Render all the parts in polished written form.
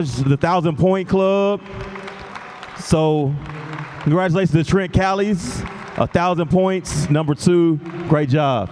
The 1,000-point club. So congratulations to Trent Callies, 1,000 points, number 2. Great job.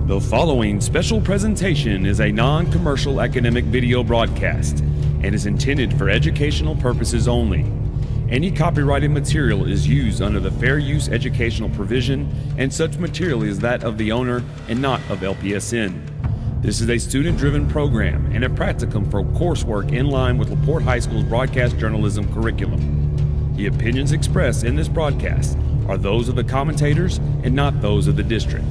The following special presentation is a non-commercial academic video broadcast and is intended for educational purposes only. Any copyrighted material is used under the fair use educational provision, and such material is that of the owner and not of LPSN. This is a student-driven program and a practicum for coursework in line with LaPorte High School's broadcast journalism curriculum. The opinions expressed in this broadcast are those of the commentators and not those of the district.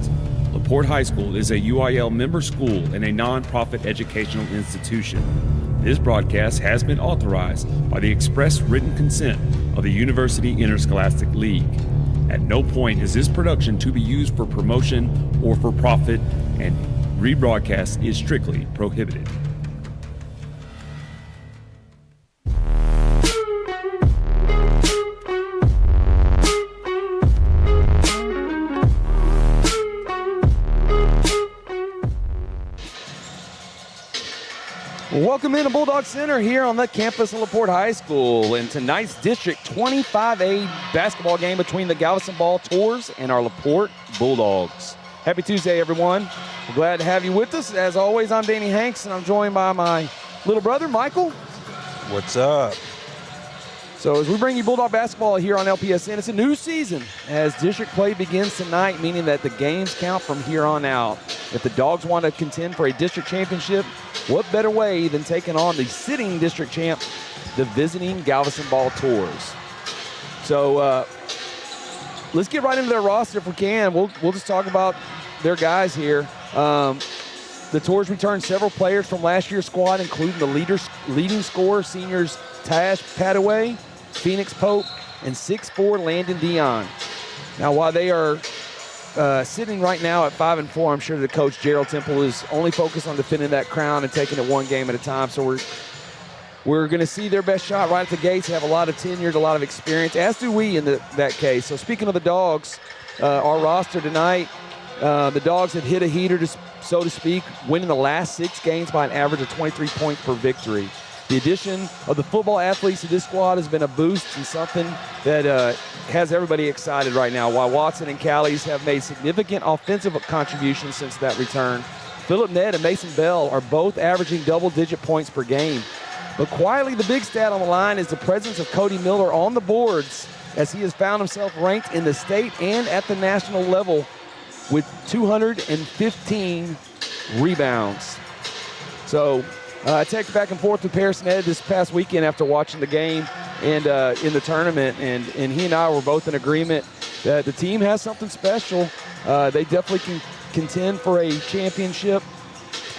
LaPorte High School is a UIL member school and a non-profit educational institution. This broadcast has been authorized by the express written consent of the University Interscholastic League. At no point is this production to be used for promotion or for profit, and rebroadcast is strictly prohibited. Welcome into Bulldog Center here on the campus of LaPorte High School in tonight's District 25A basketball game between the Galveston Ball Tours and our LaPorte Bulldogs. Happy Tuesday, everyone. We're glad to have you with us. As always, I'm Danny Hanks, and I'm joined by my little brother, Michael. What's up? So as we bring you Bulldog basketball here on LPSN, it's a new season as district play begins tonight, meaning that the games count from here on out. If the Dogs want to contend for a district championship, what better way than taking on the sitting district champ, the visiting Galveston Ball Tours. So let's get right into their roster if we can. We'll just talk about their guys here. The The Tours returned several players from last year's squad, including the leading scorer, seniors Tash Padaway, Phoenix Pope, and 6'4" Landon Dion. Now, while they are sitting right now at 5-4, I'm sure the coach Gerald Temple is only focused on defending that crown and taking it one game at a time. So we're going to see their best shot right at the gates. They have a lot of tenure, a lot of experience, as do we in that case. So speaking of the Dogs, our roster tonight, the Dogs have hit a heater, so to speak, winning the last 6 games by an average of 23 points per victory. The addition of the football athletes to this squad has been a boost and something that has everybody excited right now, while Watson and Callies have made significant offensive contributions since that return. Phillip Ned and Mason Bell are both averaging double-digit points per game. But quietly, the big stat on the line is the presence of Cody Miller on the boards, as he has found himself ranked in the state and at the national level with 215 rebounds. So I texted back and forth with Harrison Ed this past weekend after watching the game and in the tournament, and he and I were both in agreement that the team has something special. They definitely can contend for a championship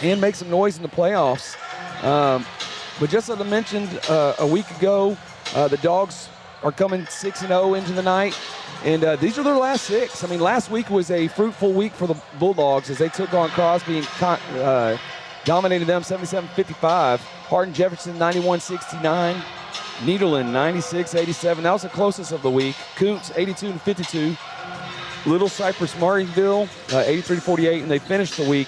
and make some noise in the playoffs. But just as I mentioned a week ago, the Dogs are coming 6-0 into the night, and these are their last 6. I mean, last week was a fruitful week for the Bulldogs as they took on Crosby and dominated them 77-55. Hardin-Jefferson 91-69. Nederland 96-87. That was the closest of the week. Koontz 82-52. Little Cypress Murrayville 83-48, and they finished the week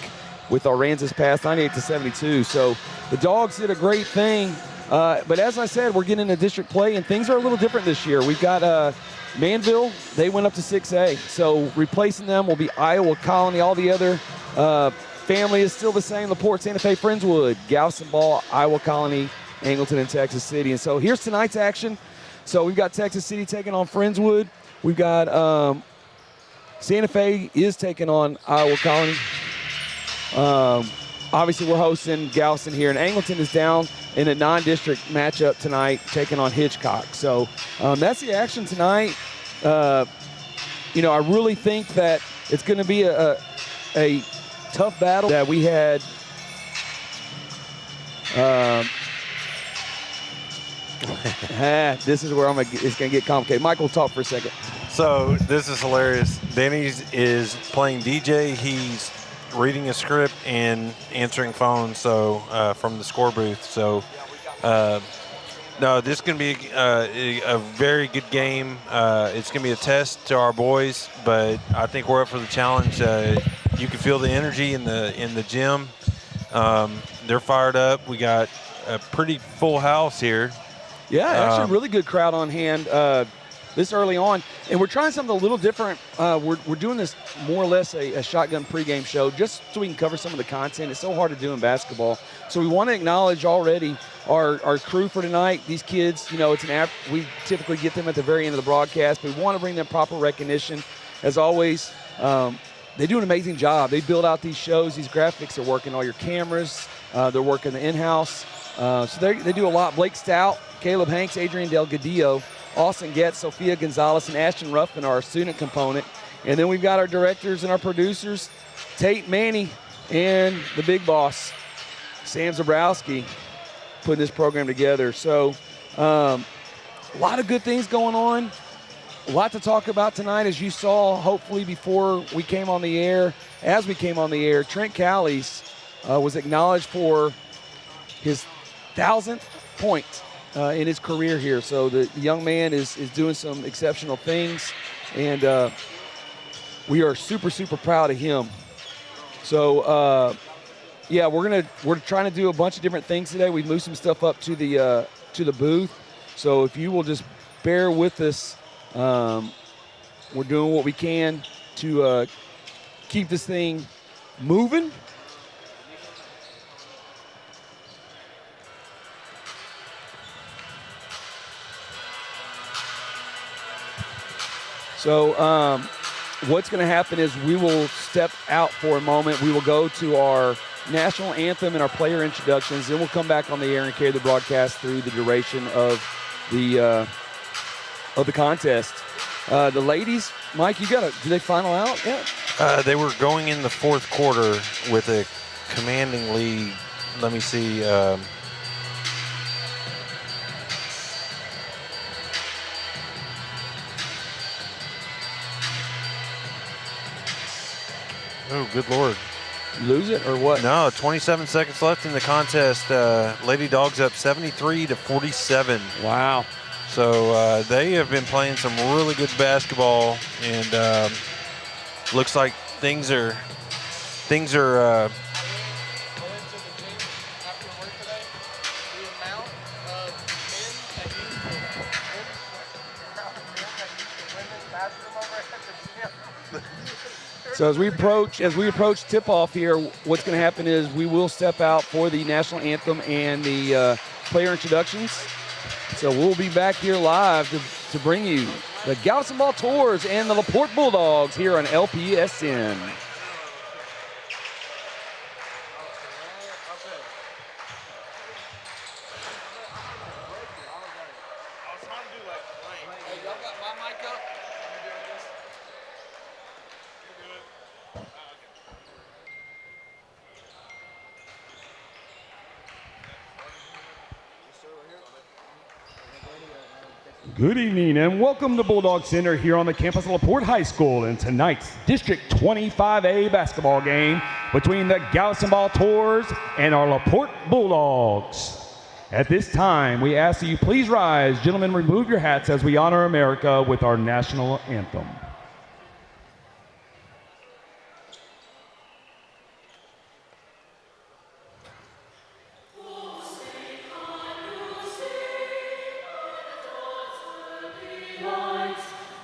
with Aransas Pass 98-72. So the Dogs did a great thing. But as I said, we're getting into district play, and things are a little different this year. We've got Manville. They went up to 6A. So replacing them will be Iowa Colony. All the other family is still the same. LaPorte, Santa Fe, Friendswood, Galveston Ball, Iowa Colony, Angleton, and Texas City. And so here's tonight's action. So we've got Texas City taking on Friendswood. We've got Santa Fe is taking on Iowa Colony. Obviously, we're hosting Galveston here, and Angleton is down in a non-district matchup tonight, taking on Hitchcock. So that's the action tonight. I really think that it's going to be a tough battle that we had. This is where it's going to get complicated. Michael, talk for a second. So this is hilarious. Denny's is playing DJ. He's reading a script and answering phones. So from the score booth. So no, this is going to be a very good game. It's going to be a test to our boys, but I think we're up for the challenge. You can feel the energy in the gym. They're fired up. We got a pretty full house here. Yeah, actually a really good crowd on hand this early on. And we're trying something a little different. We're doing this more or less a shotgun pregame show just so we can cover some of the content. It's so hard to do in basketball. So we want to acknowledge already our crew for tonight. These kids, we typically get them at the very end of the broadcast, but we want to bring them proper recognition. As always, they do an amazing job. They build out these shows, these graphics. They're working all your cameras. They're working the in-house. So they do a lot. Blake Stout, Caleb Hanks, Adrian Delgadillo, Austin Getz, Sophia Gonzalez, and Ashton Ruffin are our student component. And then we've got our directors and our producers, Tate Manny and the big boss, Sam Zabrowski, putting this program together. So a lot of good things going on. A lot to talk about tonight, as you saw, hopefully before we came on the air. As we came on the air, Trent Callies was acknowledged for his 1,000th point in his career here. So the young man is doing some exceptional things, and we are super, super proud of him. So, we're trying to do a bunch of different things today. We've moved some stuff up to the booth. So if you will just bear with us, we're doing what we can to keep this thing moving. So what's going to happen is we will step out for a moment. We will go to our national anthem and our player introductions. Then we'll come back on the air and carry the broadcast through the duration of the contest. The ladies, Mike, do they final out yet? They were going in the fourth quarter with a commanding lead. Let me see. Oh, good Lord. Lose it or what? No, 27 seconds left in the contest. Lady Dogs up 73-47. Wow. So they have been playing some really good basketball, and looks like things are So as we approach tip-off here, what's going to happen is we will step out for the national anthem and the player introductions. So we'll be back here live to bring you the Galveston Ball Tours and the LaPorte Bulldogs here on LPSN. Good evening and welcome to Bulldog Center here on the campus of LaPorte High School in tonight's District 25A basketball game between the Galveston Ball Tours and our LaPorte Bulldogs. At this time, we ask that you please rise. Gentlemen, remove your hats as we honor America with our national anthem.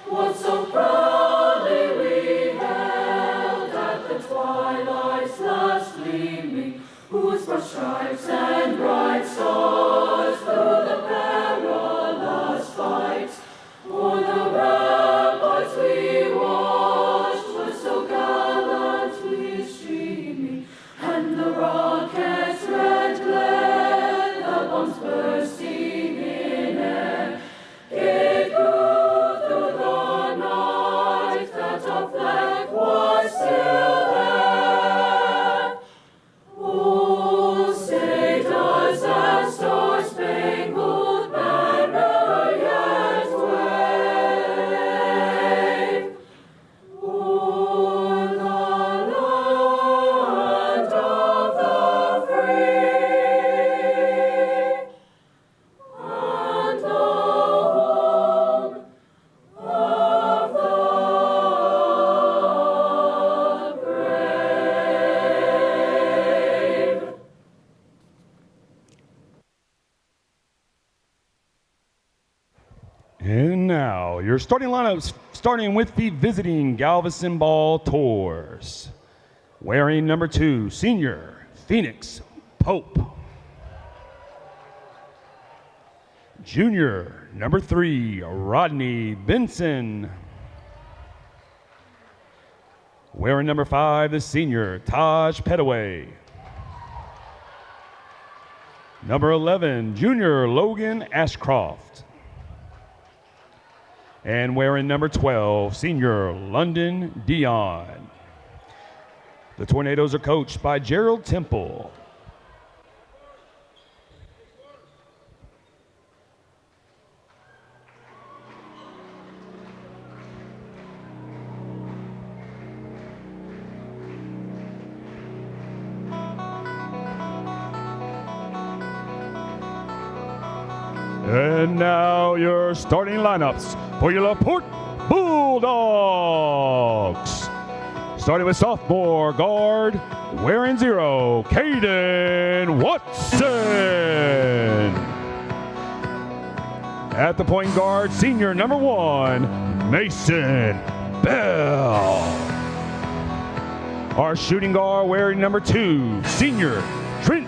What so proudly we held at the twilight's last gleaming, whose broad stripes and bright stars through the perilous fights, o'er the ramparts we watched, were so gallantly streaming, and the rocket's red glare, the bombs bursting in air, gave proof through the night that our flag was still there. Oh, say does that star-spangled banner yet wave o'er the land of the free and the home of the brave. And now, your starting lineups, starting with the visiting Galveston Ball Tours. Wearing number 2, senior Phoenix Pope. Junior, number 3, Rodney Benson. Wearing number 5, the senior Taj Petaway. Number 11, junior Logan Ashcroft. And wearing number 12, senior London Dion. The Tornadoes are coached by Gerald Temple. And now your starting lineups for your LaPorte Bulldogs. Starting with sophomore guard, wearing 0, Caden Watson. At the point guard, senior number 1, Mason Bell. Our shooting guard, wearing number 2, senior Trent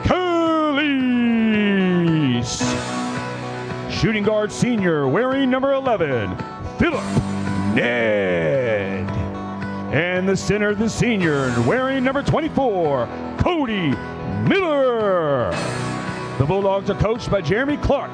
Calise. Shooting guard senior, wearing number 11, Philip Ned. And the center, the senior, wearing number 24, Cody Miller. The Bulldogs are coached by Jeremy Clark.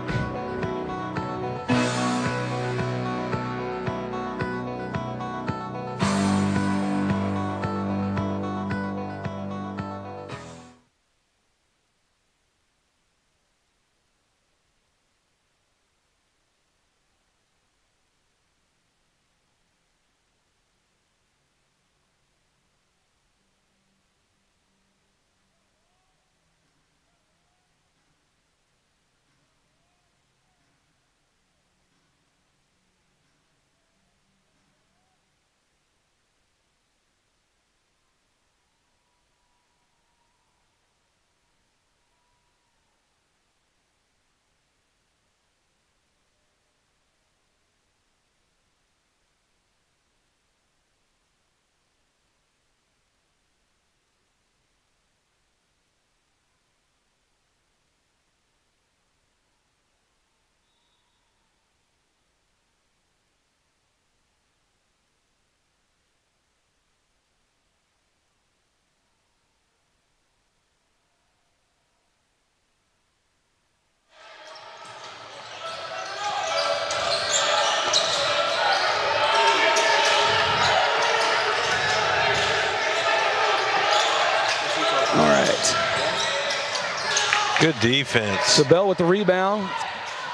Good defense. So Bell with the rebound.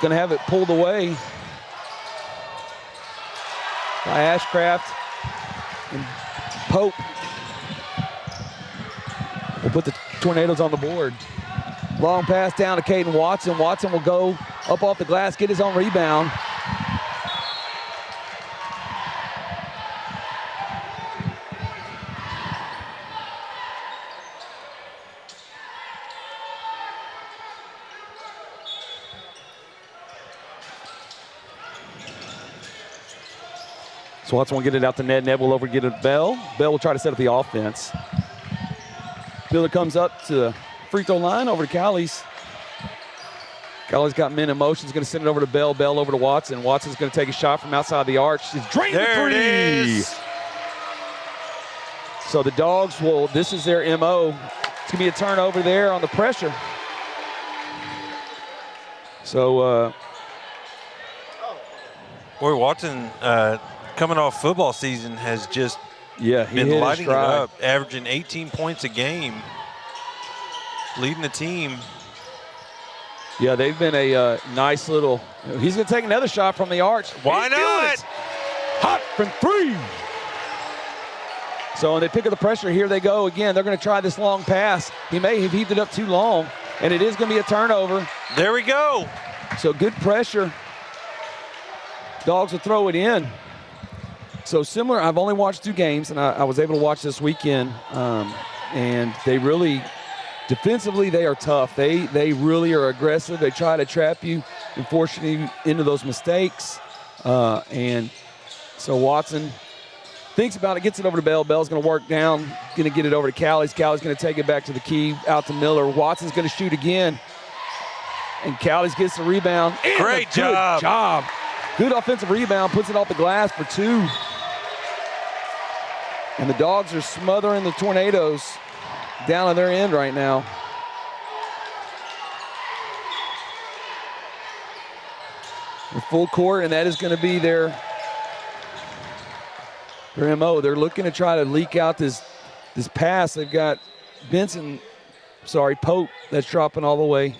Going to have it pulled away by Ashcraft and Pope. Will put the Tornadoes on the board. Long pass down to Caden Watson. Watson will go up off the glass, get his own rebound. So Watson will get it out to Ned. Ned will over get it to Bell. Bell will try to set up the offense. Miller comes up to the free throw line over to Callies. Callies got men in motion. He's going to send it over to Bell. Bell over to Watson. Watson's going to take a shot from outside the arch. He's drained the three. It is. So the Dogs will, this is their MO. It's going to be a turnover there on the pressure. So, Boy, Watson, coming off football season, has just yeah, he been hit his lighting it stride. up, averaging 18 points a game, leading the team. Yeah, they've been a nice little, he's going to take another shot from the arch. Why He's doing not? it. Hot from three. So when they pick up the pressure, here they go again. They're going to try this long pass. He may have heaved it up too long, and it is going to be a turnover. There we go. So good pressure. Dogs will throw it in. So similar, I've only watched 2 games, and I was able to watch this weekend. And they really, defensively, they are tough. They really are aggressive. They try to trap you and force you into those mistakes. And so Watson thinks about it, gets it over to Bell. Bell's going to work down, going to get it over to Callies. Callies going to take it back to the key, out to Miller. Watson's going to shoot again. And Callies gets the rebound. And Great a good job. job. Good offensive rebound, puts it off the glass for 2. And the Dogs are smothering the Tornadoes down on their end right now. They're full court, and that is going to be their MO. They're looking to try to leak out this pass. They've got Pope, that's dropping all the way.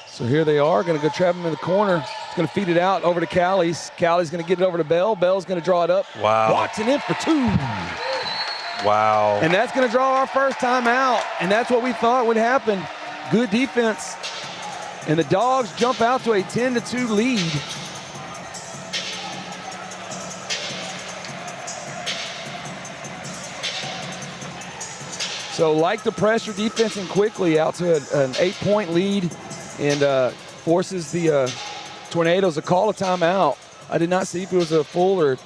So here they are, going to go trap him in the corner. He's going to feed it out over to Callies. Callies going to get it over to Bell. Bell's going to draw it up. Wow. Watson in for 2. Wow. And that's going to draw our first time out. And that's what we thought would happen. Good defense. And the Dogs jump out to a 10-2 lead. So like the pressure defense and quickly out to an 8-point lead. And forces the Tornadoes to call a timeout. I did not see if it was a full or.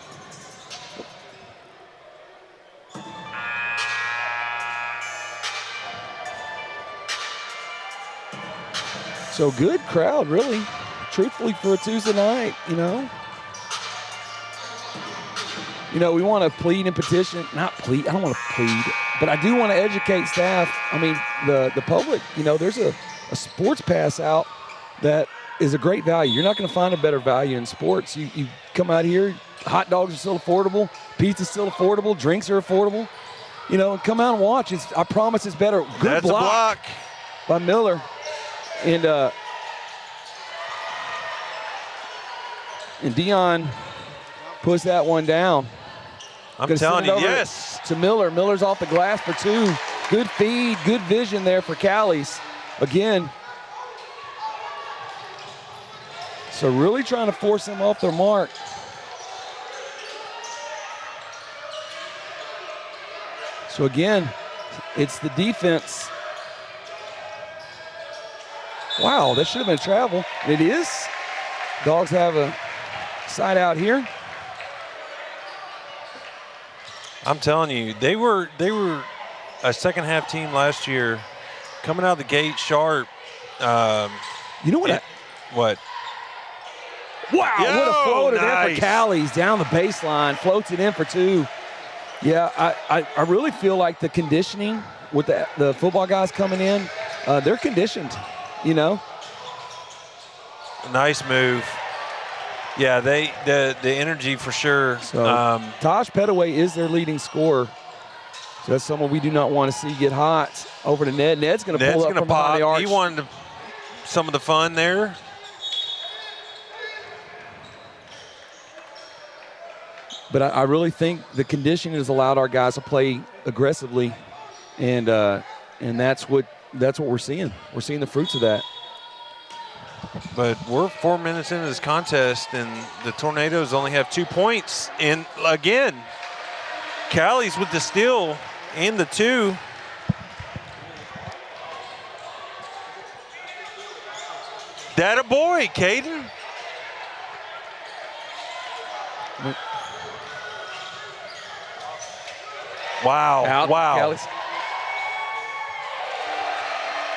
So good crowd, really. Truthfully, for a Tuesday night, you know. We want to plead and petition. Not plead. I don't want to plead, but I do want to educate staff. I mean, the public. There's a sports pass out that is a great value. You're not going to find a better value in sports. You come out here, hot dogs are still affordable, pizza's still affordable, drinks are affordable. Come out and watch. I promise it's better. Good That's a block by Miller. And Dion puts that one down. I'm telling you, yes. To Miller. Miller's off the glass for 2. Good feed, good vision there for Callies. Again. So really trying to force them off their mark. So again, it's the defense. Wow, that should have been a travel. It is. Dogs have a side out here. I'm telling you, they were a second half team last year, coming out of the gate sharp. You know what? What? Wow, what a floater nice. there for Callies down the baseline, floats it in for 2. Yeah, I really feel like the conditioning with the football guys coming in, they're conditioned, Nice move. Yeah, the energy for sure. So Tosh Petaway is their leading scorer. So that's someone we do not want to see get hot. Over to Ned. Ned's going to pull up from behind the arch. He wanted some of the fun there. But I really think the conditioning has allowed our guys to play aggressively, and that's what we're seeing. We're seeing the fruits of that. But we're 4 minutes into this contest, and the Tornadoes only have 2 points. And again, Callie's with the steal and the 2. That a boy, Caden. Wow, Out, wow. Callie's.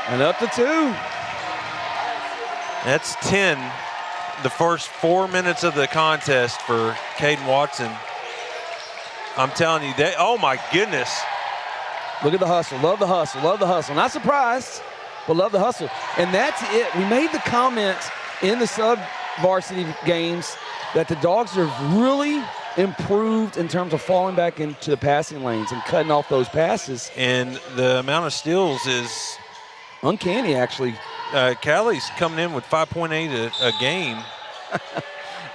And up to 2. That's 10, the first 4 minutes of the contest for Caden Watson. I'm telling you, that, oh my goodness. Look at the hustle. Love the hustle. Love the hustle. Not surprised, but love the hustle. And that's it. We made the comment in the sub-varsity games that the Dogs have really improved in terms of falling back into the passing lanes and cutting off those passes. And the amount of steals is uncanny, actually. Callie's coming in with 5.8 a game.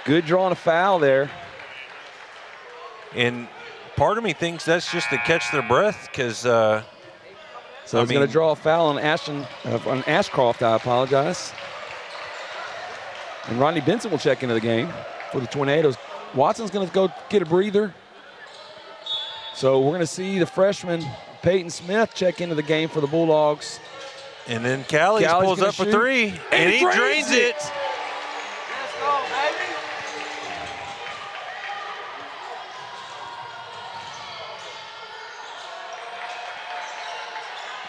Good drawing a foul there. And part of me thinks that's just to catch their breath because so he's going to draw a foul on Ashcroft, I apologize. And Rodney Benson will check into the game for the Tornadoes. Watson's going to go get a breather. So we're going to see the freshman Peyton Smith check into the game for the Bulldogs. And then Callie pulls up for 3, and he drains it. Let's go, baby.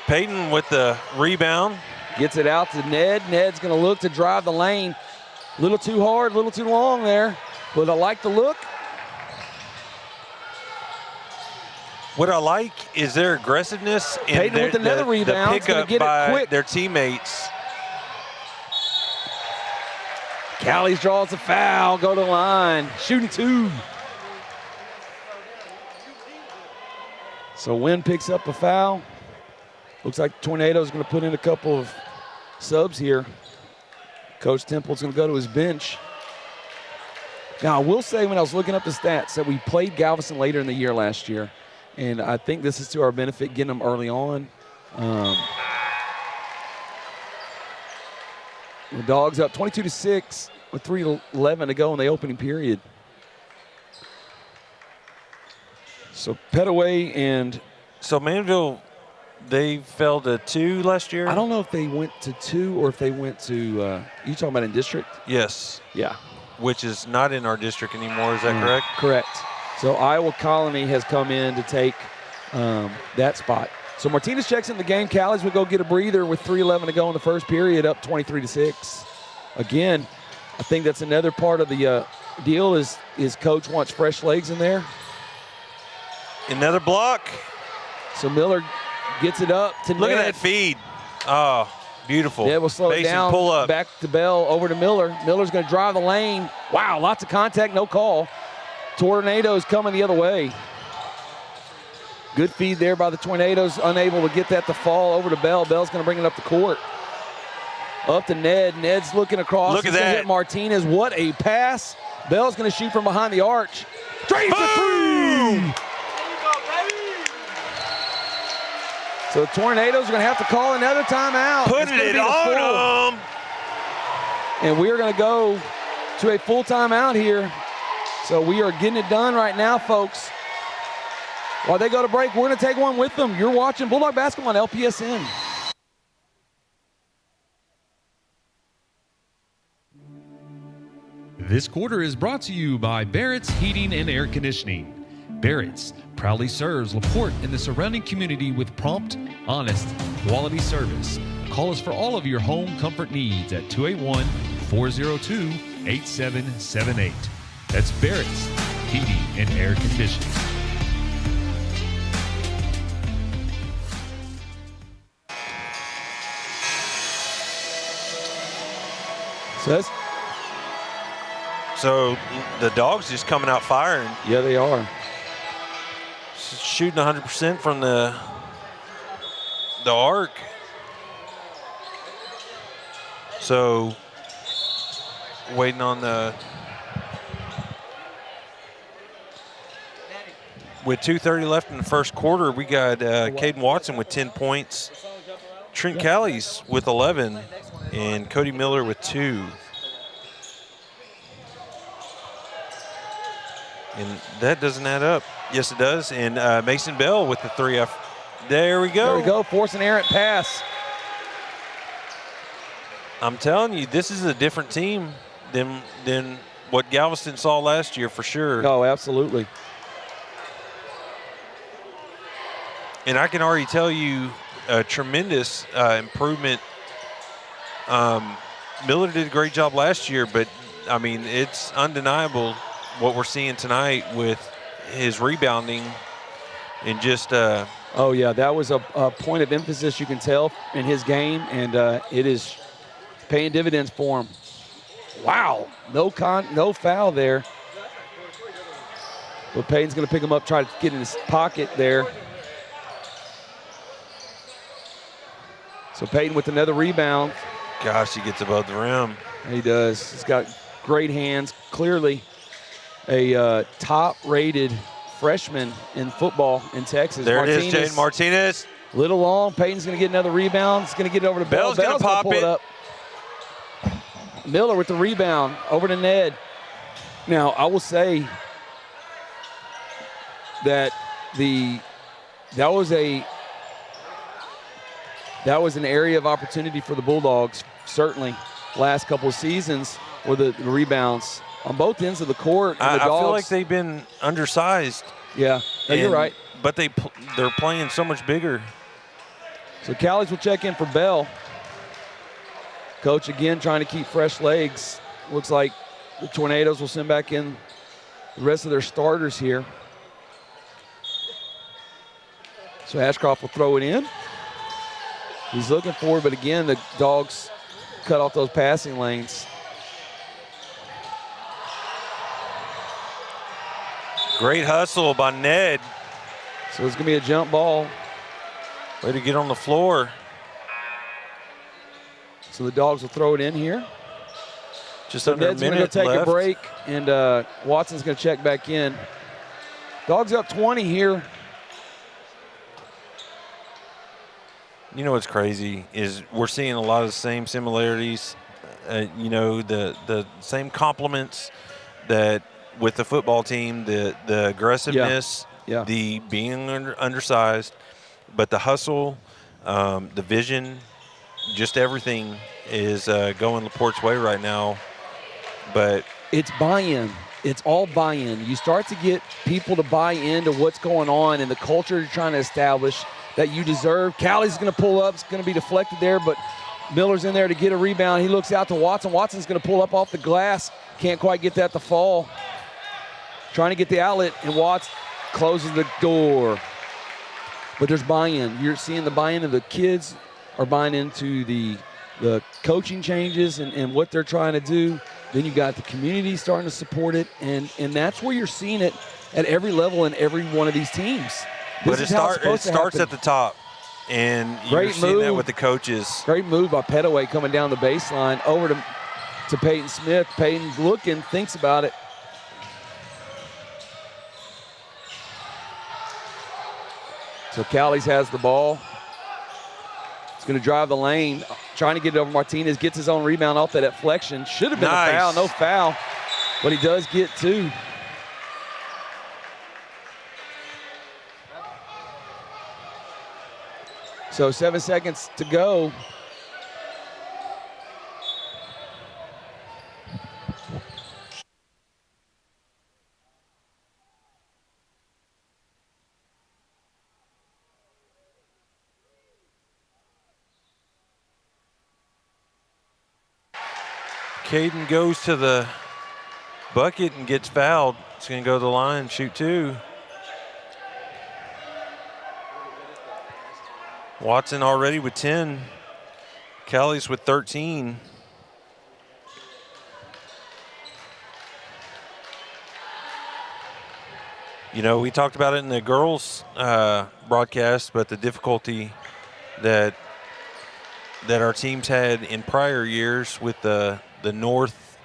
Peyton with the rebound. Gets it out to Ned. Ned's going to look to drive the lane. A little too hard, a little too long there. But I like the look. What I like is their aggressiveness and Peyton with another rebound. the pickup get by it quick. their teammates. Callie draws a foul, go to the line, shooting 2. So Wynn picks up a foul. Looks like Tornado's going to put in a couple of subs here. Coach Temple's going to go to his bench. Now, I will say when I was looking up the stats that we played Galveston later in the year last year. And I think this is to our benefit, getting them early on. The Dogs up 22-6 with 3:11 to go in the opening period. So Petaway and... So Manville, they fell to 2 last year? I don't know if they went to 2 or if they went to... you talking about in district? Yes. Yeah. Which is not in our district anymore, is that correct? Correct. So Iowa Colony has come in to take that spot. So Martinez checks in the game. Callies would go get a breather with 3:11 to go in the first period, up 23-6. Again, I think that's another part of the deal is Coach wants fresh legs in there. Another block. So Miller gets it up to Look Ned. at that feed. Oh, beautiful. Yeah, we'll slow it Basin down. pull up. Back to Bell, over to Miller. Miller's going to drive the lane. Wow, lots of contact, no call. Tornadoes coming the other way. Good feed there by the Tornadoes, unable to get that to fall over to Bell. Bell's going to bring it up the court. Up to Ned. Ned's looking across. Look at He's gonna that. hit Martinez. What a pass. Bell's going to shoot from behind the arch. Drains the 3. So the Tornadoes are going to have to call another timeout. Putting it on them. And we are going to go to a full timeout here. So we are getting it done right now, folks. While they go to break, we're going to take one with them. You're watching Bulldog Basketball on LPSN. This quarter is brought to you by Barrett's Heating and Air Conditioning. Barrett's proudly serves LaPorte and the surrounding community with prompt, honest, quality service. Call us for all of your home comfort needs at 281-402-8778. That's Barrett's Heating and Air Conditioning. So So the Dogs just coming out firing. Yeah, they are. Shooting 100% from the arc. So waiting on the, with 2:30 left in the first quarter, we got Caden Watson with 10 points, Trent Callies with 11, and Cody Miller with 2. And that doesn't add up. Yes, it does. And Mason Bell with the 3. There we go. There we go. Force an errant pass. I'm telling you, this is a different team than what Galveston saw last year for sure. Oh, absolutely. And I can already tell you a tremendous improvement. Miller did a great job last year, but, I mean, it's undeniable what we're seeing tonight with his rebounding and just oh, yeah, that was a point of emphasis you can tell in his game, and it is paying dividends for him. Wow, no foul there. But Payton's going to pick him up, try to get in his pocket there. So Payton with another rebound. Gosh, he gets above the rim. He does. He's got great hands. Clearly a top-rated freshman in football in Texas. There Martinez, it is, Jaden Martinez. Little long. Payton's going to get another rebound. He's going to get it over to Bell. Bell's going to pop pull it. Up. Miller with the rebound over to Ned. Now, I will say that that was an area of opportunity for the Bulldogs, certainly, last couple of seasons, where the rebounds on both ends of the court. And the Dogs, I feel like they've been undersized. Yeah, no, you're right. But they're playing so much bigger. So Callies will check in for Bell. Coach again trying to keep fresh legs. Looks like the Tornadoes will send back in the rest of their starters here. So Ashcroft will throw it in. He's looking for it, but again, the Dogs cut off those passing lanes. Great hustle by Ned. So it's going to be a jump ball. Way to get on the floor. So the Dogs will throw it in here. Just So under Ned's a going to minute take left. a break, and Watson's going to check back in. Dogs up 20 here. You know what's crazy is we're seeing a lot of the same similarities, the same compliments that with the football team, the aggressiveness, Yeah. the being undersized, but the hustle, the vision, just everything is going LaPorte's way right now. But It's buy-in. It's all buy-in. You start to get people to buy into what's going on and the culture you're trying to establish that you deserve. Callie's is going to pull up. It's going to be deflected there, but Miller's in there to get a rebound. He looks out to Watson. Watson's going to pull up off the glass. Can't quite get that to fall. Trying to get the outlet, and Watts closes the door. But there's buy-in. You're seeing the buy-in of the kids are buying into the coaching changes and what they're trying to do. Then you got the community starting to support it, and that's where you're seeing it at every level in every one of these teams. But it starts at the top, and you're seeing that with the coaches. Great move by Petaway coming down the baseline over to Peyton Smith. Peyton looking, thinks about it. So Callies has the ball. He's going to drive the lane, trying to get it over Martinez. Gets his own rebound off that deflection. Should have been a foul, no foul, but he does get two. So 7 seconds to go. Caden goes to the bucket and gets fouled. He's going to go to the line, shoot two. Watson already with 10. Callies with 13. You know, we talked about it in the girls' broadcast, but the difficulty that our teams had in prior years with the north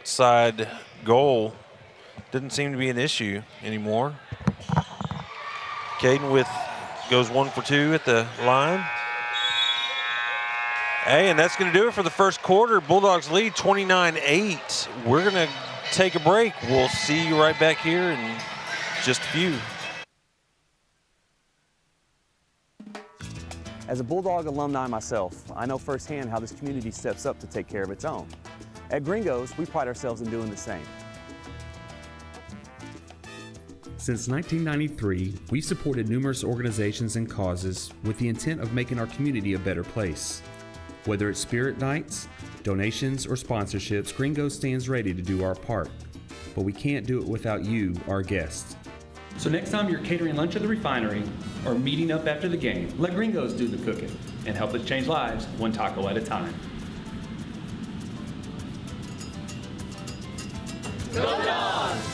side goal didn't seem to be an issue anymore. Caden goes 1 for 2 at the line. Hey, and that's going to do it for the first quarter. Bulldogs lead 29-8. We're going to take a break. We'll see you right back here in just a few. As a Bulldog alumni myself, I know firsthand how this community steps up to take care of its own. At Gringos, we pride ourselves in doing the same. Since 1993, we've supported numerous organizations and causes with the intent of making our community a better place. Whether it's spirit nights, donations, or sponsorships, Gringos stands ready to do our part. But we can't do it without you, our guests. So next time you're catering lunch at the refinery or meeting up after the game, let Gringos do the cooking and help us change lives one taco at a time. Go Dogs!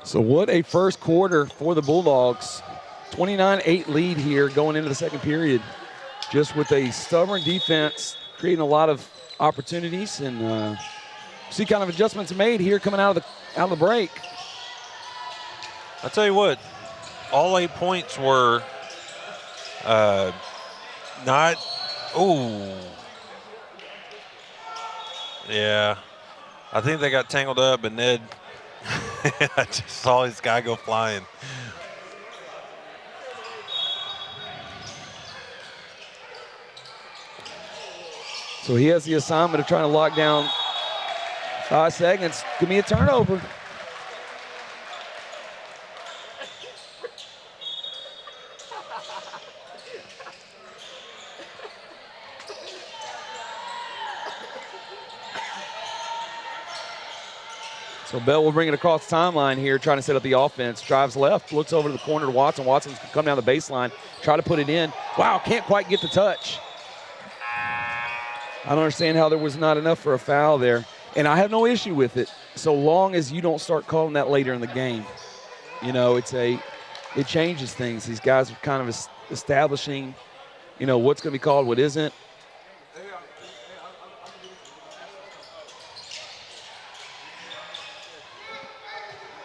So what a first quarter for the Bulldogs. 29-8 lead here going into the second period. Just with a stubborn defense, creating a lot of opportunities, and see kind of adjustments made here coming out of the break. I'll tell you what, all 8 points were not, yeah. I think they got tangled up, and Ned, I just saw his guy go flying. So he has the assignment of trying to lock down 5 seconds. Could be a turnover. So Bell will bring it across the timeline here, trying to set up the offense. Drives left, looks over to the corner to Watson. Watson's going to come down the baseline, try to put it in. Wow, can't quite get the touch. I don't understand how there was not enough for a foul there. And I have no issue with it, so long as you don't start calling that later in the game. You know, it changes things. These guys are kind of establishing, what's going to be called, what isn't.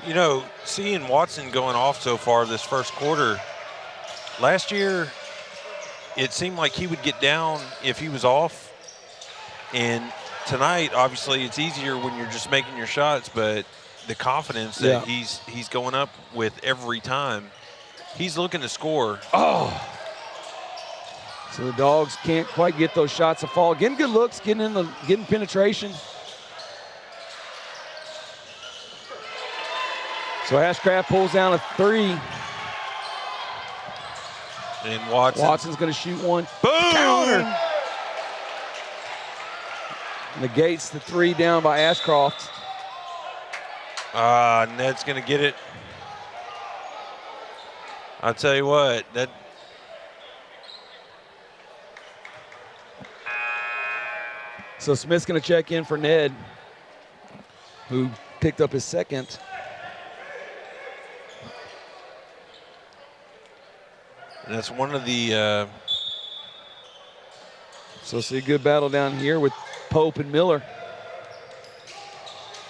You know, seeing Watson going off so far this first quarter, last year it seemed like he would get down if he was off. And tonight, obviously, it's easier when you're just making your shots, but the confidence that he's going up with every time, he's looking to score. Oh. So the Dogs can't quite get those shots to fall. Getting good looks, getting penetration. So Ashcraft pulls down a 3. And Watson's going to shoot one. Boom! Counter. Negates the 3 down by Ashcroft. Ned's going to get it. I'll tell you what, that. So Smith's going to check in for Ned, who picked up his second. And that's one of the. So see a good battle down here with Pope and Miller.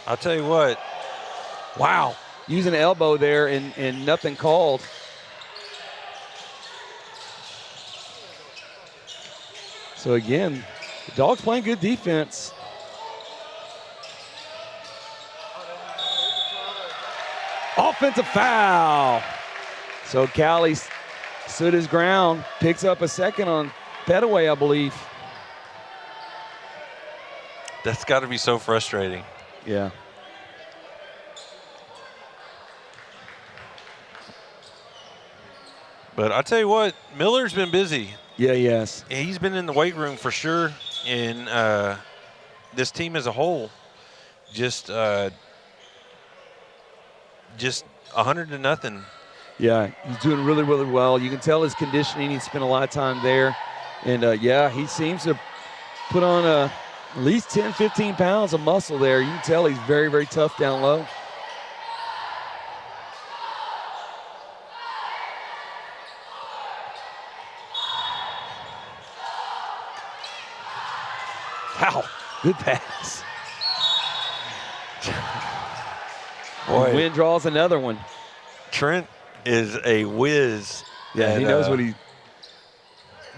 I'll tell you what. Wow. Using an elbow there and nothing called. So again, the Dogs playing good defense. Offensive foul. So Cali stood his ground, picks up a second on Petaway, I believe. That's got to be so frustrating. Yeah. But I tell you what, Miller's been busy. Yeah, yes. He's been in the weight room for sure. And this team as a whole, just 100-0. Yeah, he's doing really, really well. You can tell his conditioning. He spent a lot of time there. And, yeah, he seems to put on at least 10, 15 pounds of muscle there. You can tell he's very, very tough down low. Wow, good pass. Boy. Wynn draws another one. Trent is a whiz. Yeah, he knows what he.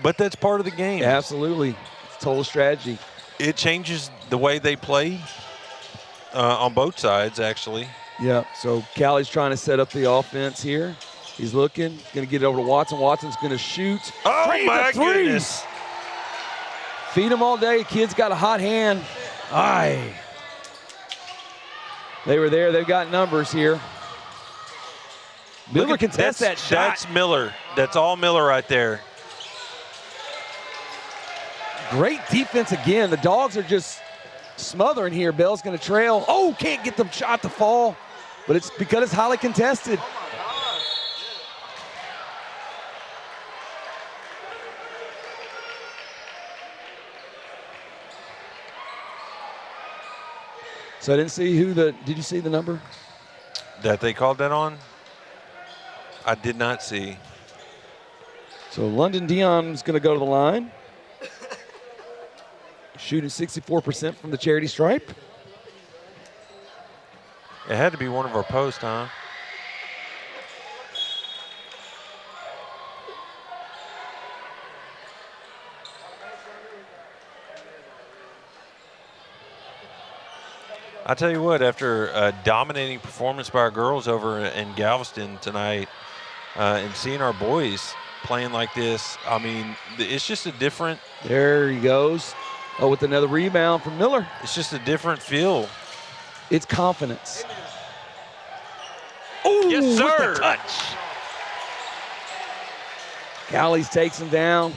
But that's part of the game. Absolutely, it's total strategy. It changes the way they play on both sides, actually. Yeah. So Callie's trying to set up the offense here. He's looking, going to get it over to Watson. Watson's going to shoot. Oh my goodness! Feed him all day. Kid's got a hot hand. Aye. They were there. They've got numbers here. Miller contests that shot. That's Miller. That's all Miller right there. Great defense again. The Dogs are just smothering here. Bell's going to trail. Oh, can't get the shot to fall. But it's because it's highly contested. So I didn't see did you see the number? That they called that on? I did not see. So London Dion's going to go to the line. Shooting 64% from the charity stripe. It had to be one of our posts, huh? I tell you what, after a dominating performance by our girls over in Galveston tonight, and seeing our boys playing like this, I mean, it's just a different. There he goes. Oh, with another rebound from Miller. It's just a different feel. It's confidence. Oh, yes, sir. With the touch. Cowleys takes him down.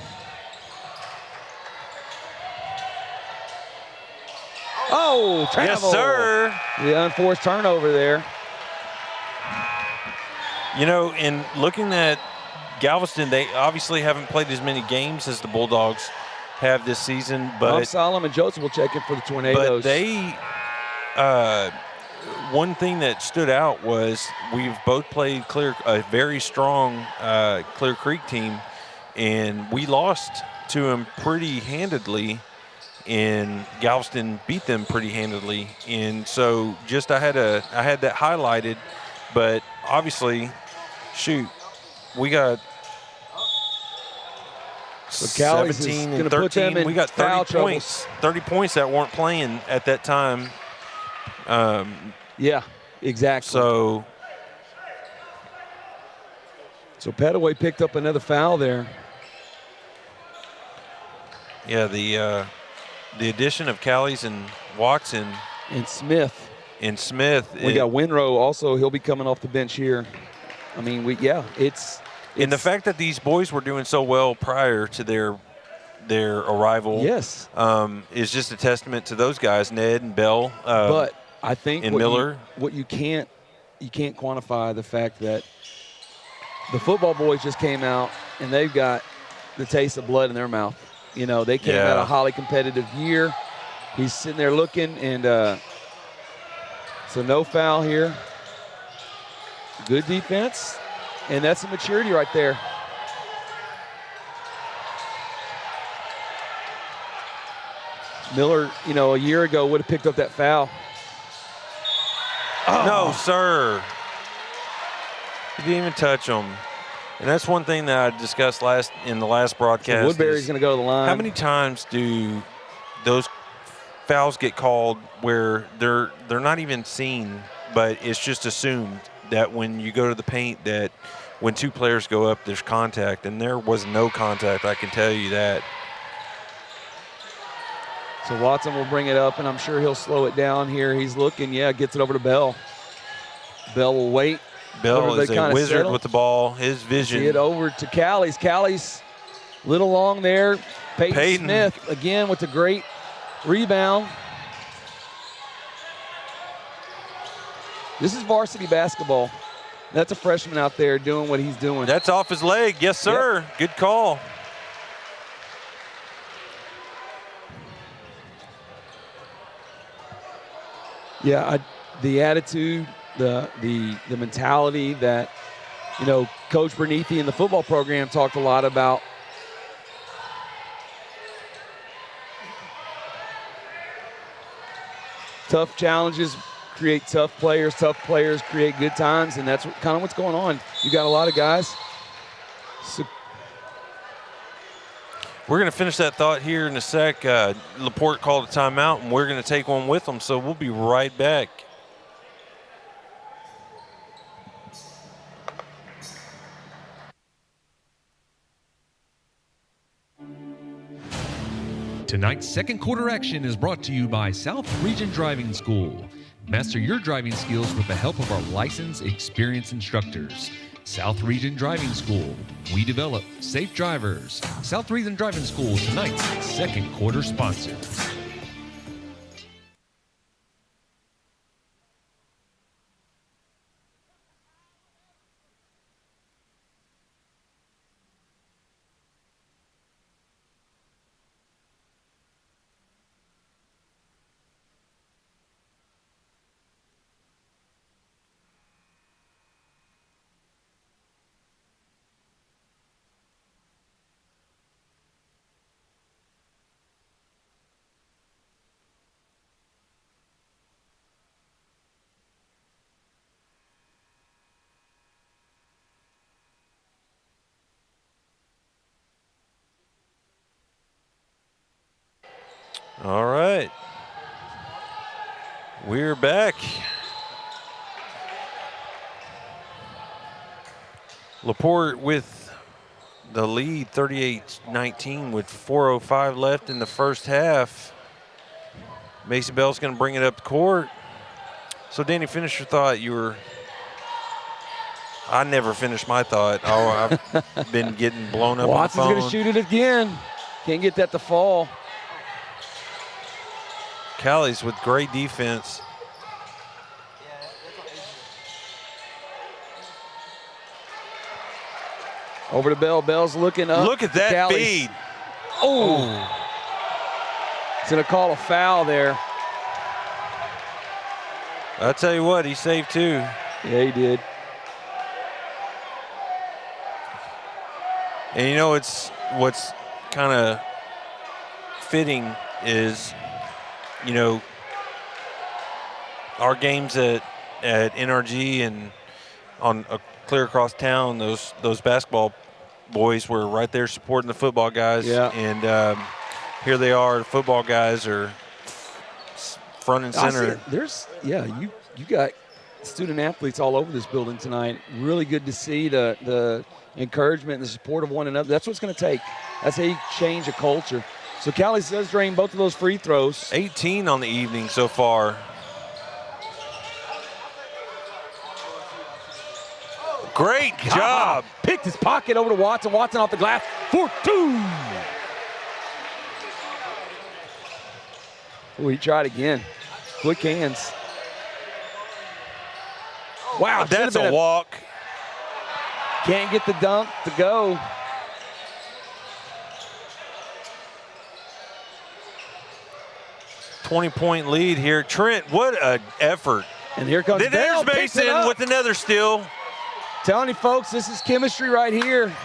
Oh, travel. Yes, sir. The unforced turnover there. You know, in looking at Galveston, they obviously haven't played as many games as the Bulldogs have this season, but Solomon Joseph will check in for the Tornadoes. But they, one thing that stood out was we've both played a very strong Clear Creek team, and we lost to them pretty handedly. And Galveston beat them pretty handedly, and so just I had that highlighted, but obviously, shoot, we got 17 and 13. We got 30 points. 30 points that weren't playing at that time. Yeah, exactly. So Petaway picked up another foul there. Yeah, the addition of Callies and Watson and Smith. We got Winrow also. He'll be coming off the bench here. I mean, it's and the fact that these boys were doing so well prior to their arrival, yes, is just a testament to those guys, Ned and Bell. But I think and Miller. You can't quantify the fact that the football boys just came out and they've got the taste of blood in their mouth. You know, they came out a highly competitive year. He's sitting there looking, and so no foul here. Good defense, and that's the maturity right there. Miller, a year ago would have picked up that foul. Oh. No, sir. He didn't even touch him. And that's one thing that I discussed in the last broadcast. So Woodbury's going to go to the line. How many times do those fouls get called where they're not even seen, but it's just assumed that when you go to the paint that when two players go up, there's contact, and there was no contact, I can tell you that. So Watson will bring it up, and I'm sure he'll slow it down here. He's looking, gets it over to Bell. Bell will wait, Bell is a wizard settle. with the ball. His vision. See it over to Callies. Callies a little long there. Peyton Smith again with a great rebound. This is varsity basketball. That's a freshman out there doing what he's doing. That's off his leg. Yes, sir. Yep. Good call. Yeah, the attitude, the mentality that, you know, Coach Bernithi in the football program talked a lot about. Tough challenges create tough players create good times, and that's kind of what's going on. You got a lot of guys. We're going to finish that thought here in a sec. LaPorte called a timeout, and we're going to take one with them, so we'll be right back. Tonight's second quarter action is brought to you by South Region Driving School. Master your driving skills with the help of our licensed, experienced instructors. South Region Driving School. We develop safe drivers. South Region Driving School, tonight's second quarter sponsor. All right. We're back. LaPorte with the lead, 38-19 with 4:05 left in the first half. Mason Bell's going to bring it up the court. So, Danny, finish your thought. I never finished my thought. Oh, I've been getting blown up Watson's on the going phone. to shoot it again. Can't get that to fall. Callies with great defense. Over to Bell. Bell's looking up. Look at that Callies. feed. Oh. He's going to call a foul there. I'll tell you what, he saved two. Yeah, he did. And you know, what's kind of fitting is, you know, our games at NRG and on clear across town, those basketball boys were right there supporting the football guys. Yeah. And here they are, the football guys are front and center. You got student athletes all over this building tonight. Really good to see the encouragement and the support of one another. That's what it's going to take. That's how you change a culture. So Callies does drain both of those free throws. 18 on the evening so far. Great job. Picked his pocket over to Watson. Watson off the glass for two. Oh, he tried again. Quick hands. Wow, that's a walk. Can't get the dunk to go. .20 lead here. Trent, what an effort. And here comes Bell. There's Mason with another steal. Telling you folks, this is chemistry right here.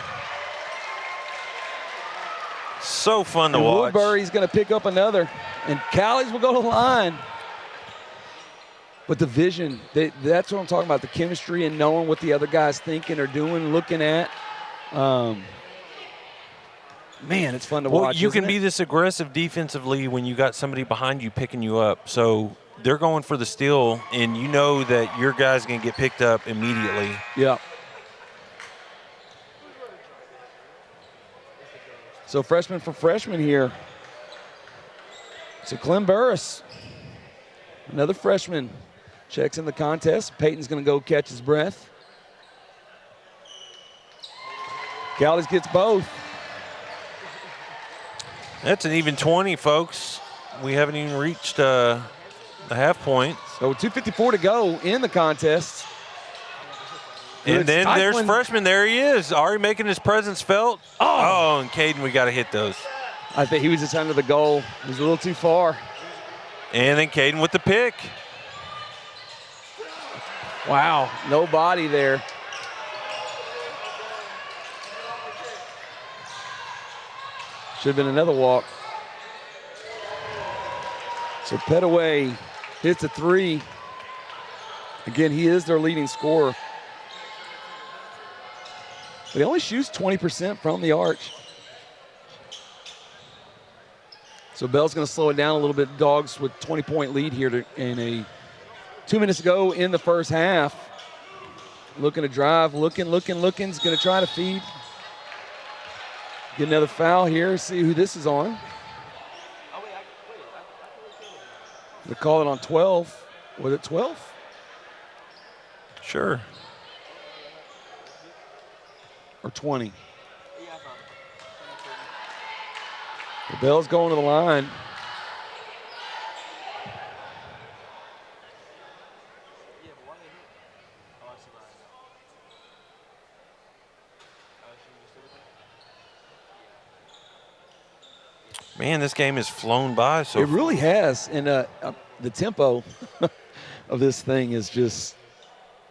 So fun to watch. Woodbury's going to pick up another. And Callies will go to the line. But the vision, that's what I'm talking about, the chemistry and knowing what the other guy's thinking or doing, looking at. Man, it's fun to watch. You can be this aggressive defensively when you got somebody behind you picking you up. So they're going for the steal, and you know that your guy's going to get picked up immediately. Yeah. So freshman for freshman here. So Clem Burris, another freshman, checks in the contest. Peyton's going to go catch his breath. Callies gets both. That's an even 20, folks. We haven't even reached the half point. So 2:54 to go in the contest. And then there's freshman. There he is, already making his presence felt. Oh, and Caden, we got to hit those. I think he was just under the goal. He was a little too far. And then Caden with the pick. Wow, no body there. Should have been another walk. So Petaway hits a 3. Again, he is their leading scorer. But he only shoots 20% from the arch. So Bell's going to slow it down a little bit. Dogs with 20-point lead here in 2 minutes to go in the first half. Looking to drive, looking. He's going to try to feed. Get another foul here. See who this is on. They call it on 12. Was it 12? Sure. Or 20. The Bell's going to the line. Man, this game has flown by. So it really has. And the tempo of this thing is just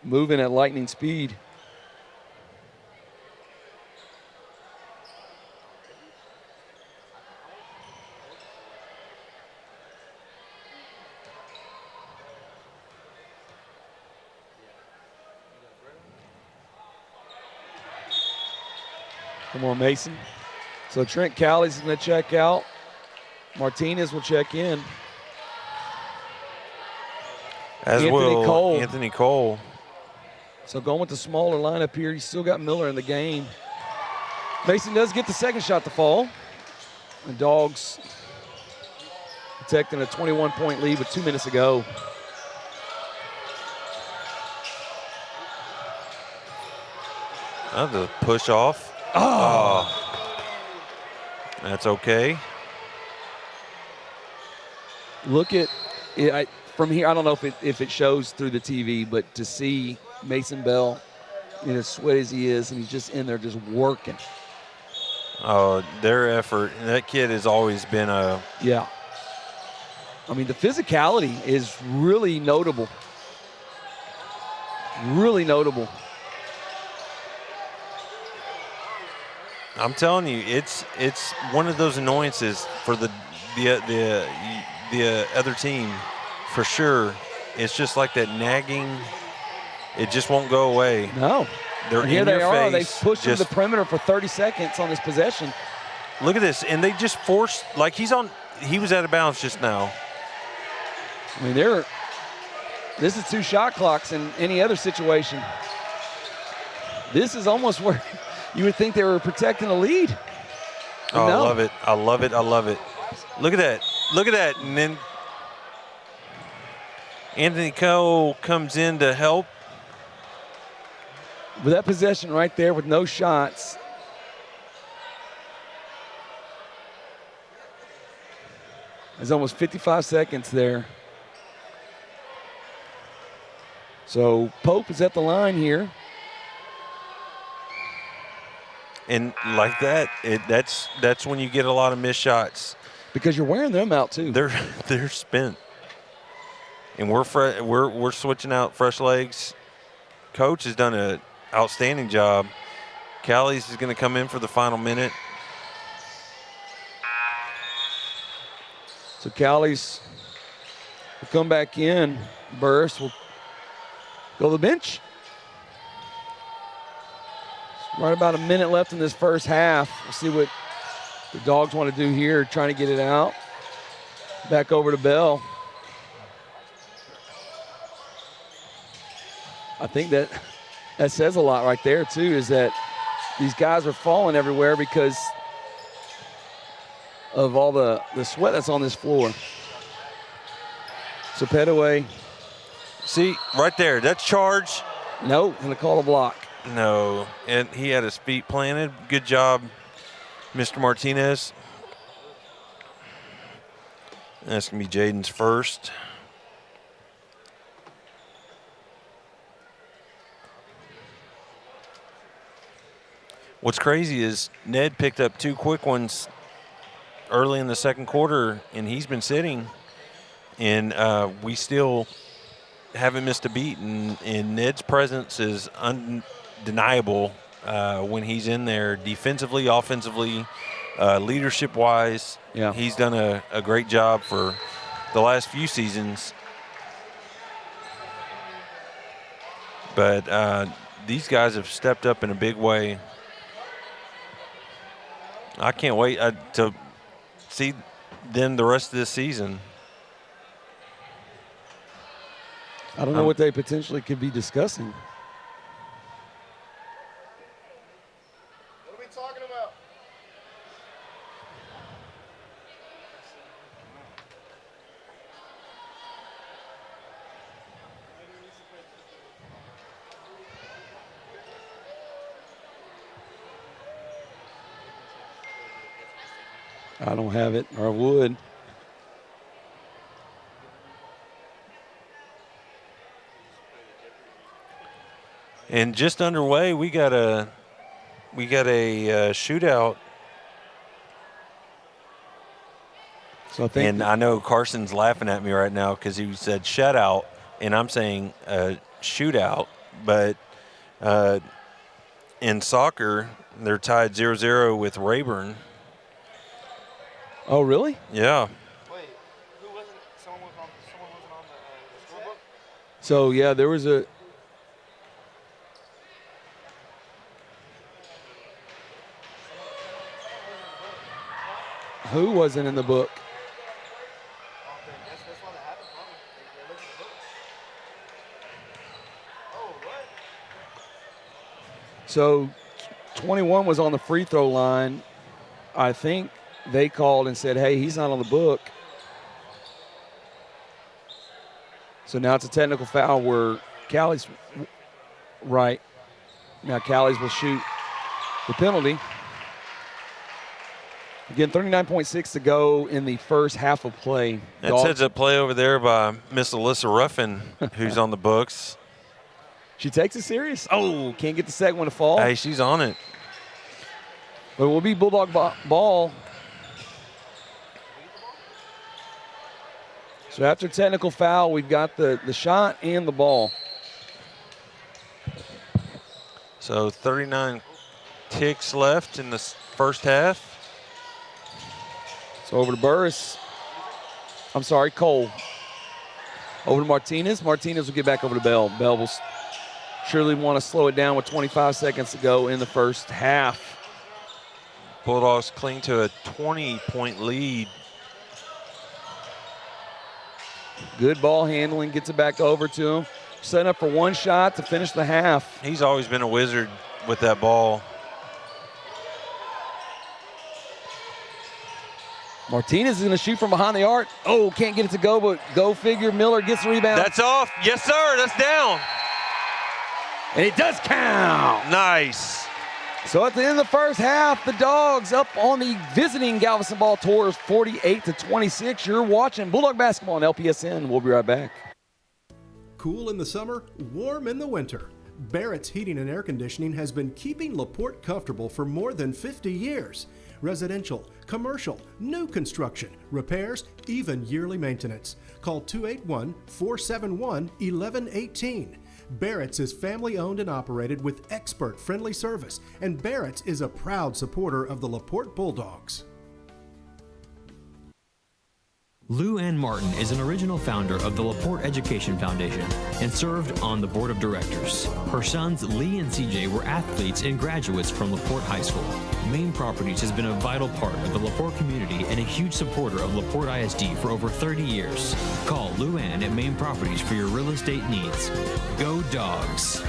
moving at lightning speed. Come on, Mason. So Trent Callies is going to check out. Martinez will check in. As will Anthony Cole. So going with the smaller lineup here, you still got Miller in the game. Mason does get the second shot to fall. The Dogs protecting a 21-point lead with 2 minutes to go. The push off. That's okay. Look at it from here. I don't know if it shows through the TV, but to see Mason Bell, as sweaty as he is, and he's just in there just working. Oh, their effort. That kid has always been a. Yeah. I mean, the physicality is really notable. Really notable. I'm telling you, it's one of those annoyances for the other team, for sure. It's just like that nagging. It just won't go away. No. They're here in they your are. face. They pushed him to the perimeter for 30 seconds on this possession. Look at this, and they just forced. Like he was out of bounds just now. I mean, this is 2 shot clocks in any other situation. This is almost where you would think they were protecting a lead. Oh, no. I love it. I love it. I love it. Look at that. Look at that. And then Anthony Cole comes in to help. With that possession right there with no shots. There's almost 55 seconds there. So Pope is at the line here. And like that, that's when you get a lot of missed shots. Because you're wearing them out too. They're spent. And we're switching out fresh legs. Coach has done an outstanding job. Callies is going to come in for the final minute. So Callies will come back in. Burris will go to the bench. Right about a minute left in this first half. We'll see what the Dogs want to do here, trying to get it out. Back over to Bell. I think that says a lot right there, too, is that these guys are falling everywhere because of all the sweat that's on this floor. So Petaway. See, right there, that's charge. No, going to call a block. No, and he had his feet planted. Good job, Mr. Martinez. That's going to be Jaden's first. What's crazy is Ned picked up 2 quick ones early in the second quarter, and he's been sitting, and we still haven't missed a beat, and Ned's presence is undeniable when he's in there defensively, offensively, leadership-wise. Yeah. He's done a great job for the last few seasons. But these guys have stepped up in a big way. I can't wait to see them the rest of this season. I don't know what they potentially could be discussing. What are we talking about? I don't have it, or I would. And just underway, we got a shootout. So I think, And I know Carson's laughing at me right now because he said shutout, and I'm saying shootout. But in soccer, they're tied 0-0 with Rayburn. oh, really? Yeah. Wait, who wasn't? Someone wasn't on the scorebook. So, yeah, there was a – who wasn't in the book? That's why that happened. Probably. They looked at the books. Oh, what? So 21 was on the free throw line. I think they called and said, hey, he's not on the book. So now it's a technical foul where Callie's right. Now Callie's will shoot the penalty. Again, 39.6 to go in the first half of play. That's heads up play over there by Miss Alyssa Ruffin, who's on the books. She takes it serious. Oh, can't get the second one to fall. Hey, she's on it. But it will be Bulldog ball. So after technical foul, we've got the shot and the ball. So 39 ticks left in the first half. So over to Burris. I'm sorry, Cole. Over to Martinez. Martinez will get back over to Bell. Bell will surely want to slow it down with 25 seconds to go in the first half. Bulldogs cling to a 20-point lead. Good ball handling, gets it back over to him. Setting up for one shot to finish the half. He's always been a wizard with that ball. Martinez is going to shoot from behind the arc. Oh, can't get it to go, but go figure. Miller gets the rebound. That's off. Yes, sir. That's down. And it does count. Nice. So at the end of the first half, the Dogs up on the visiting Galveston Ball Tours 48-26. You're watching Bulldog Basketball on LPSN. We'll be right back. Cool in the summer, warm in the winter. Barrett's Heating and Air Conditioning has been keeping LaPorte comfortable for more than 50 years. Residential, commercial, new construction, repairs, even yearly maintenance. Call 281-471-1118. Barrett's is family owned and operated with expert friendly service, and Barrett's is a proud supporter of the LaPorte Bulldogs. Lou Ann Martin is an original founder of the LaPorte Education Foundation and served on the board of directors. Her sons Lee and CJ were athletes and graduates from LaPorte High School. Main Properties has been a vital part of the LaPorte community and a huge supporter of LaPorte ISD for over 30 years. Call Lou Ann at Main Properties for your real estate needs. Go Dogs!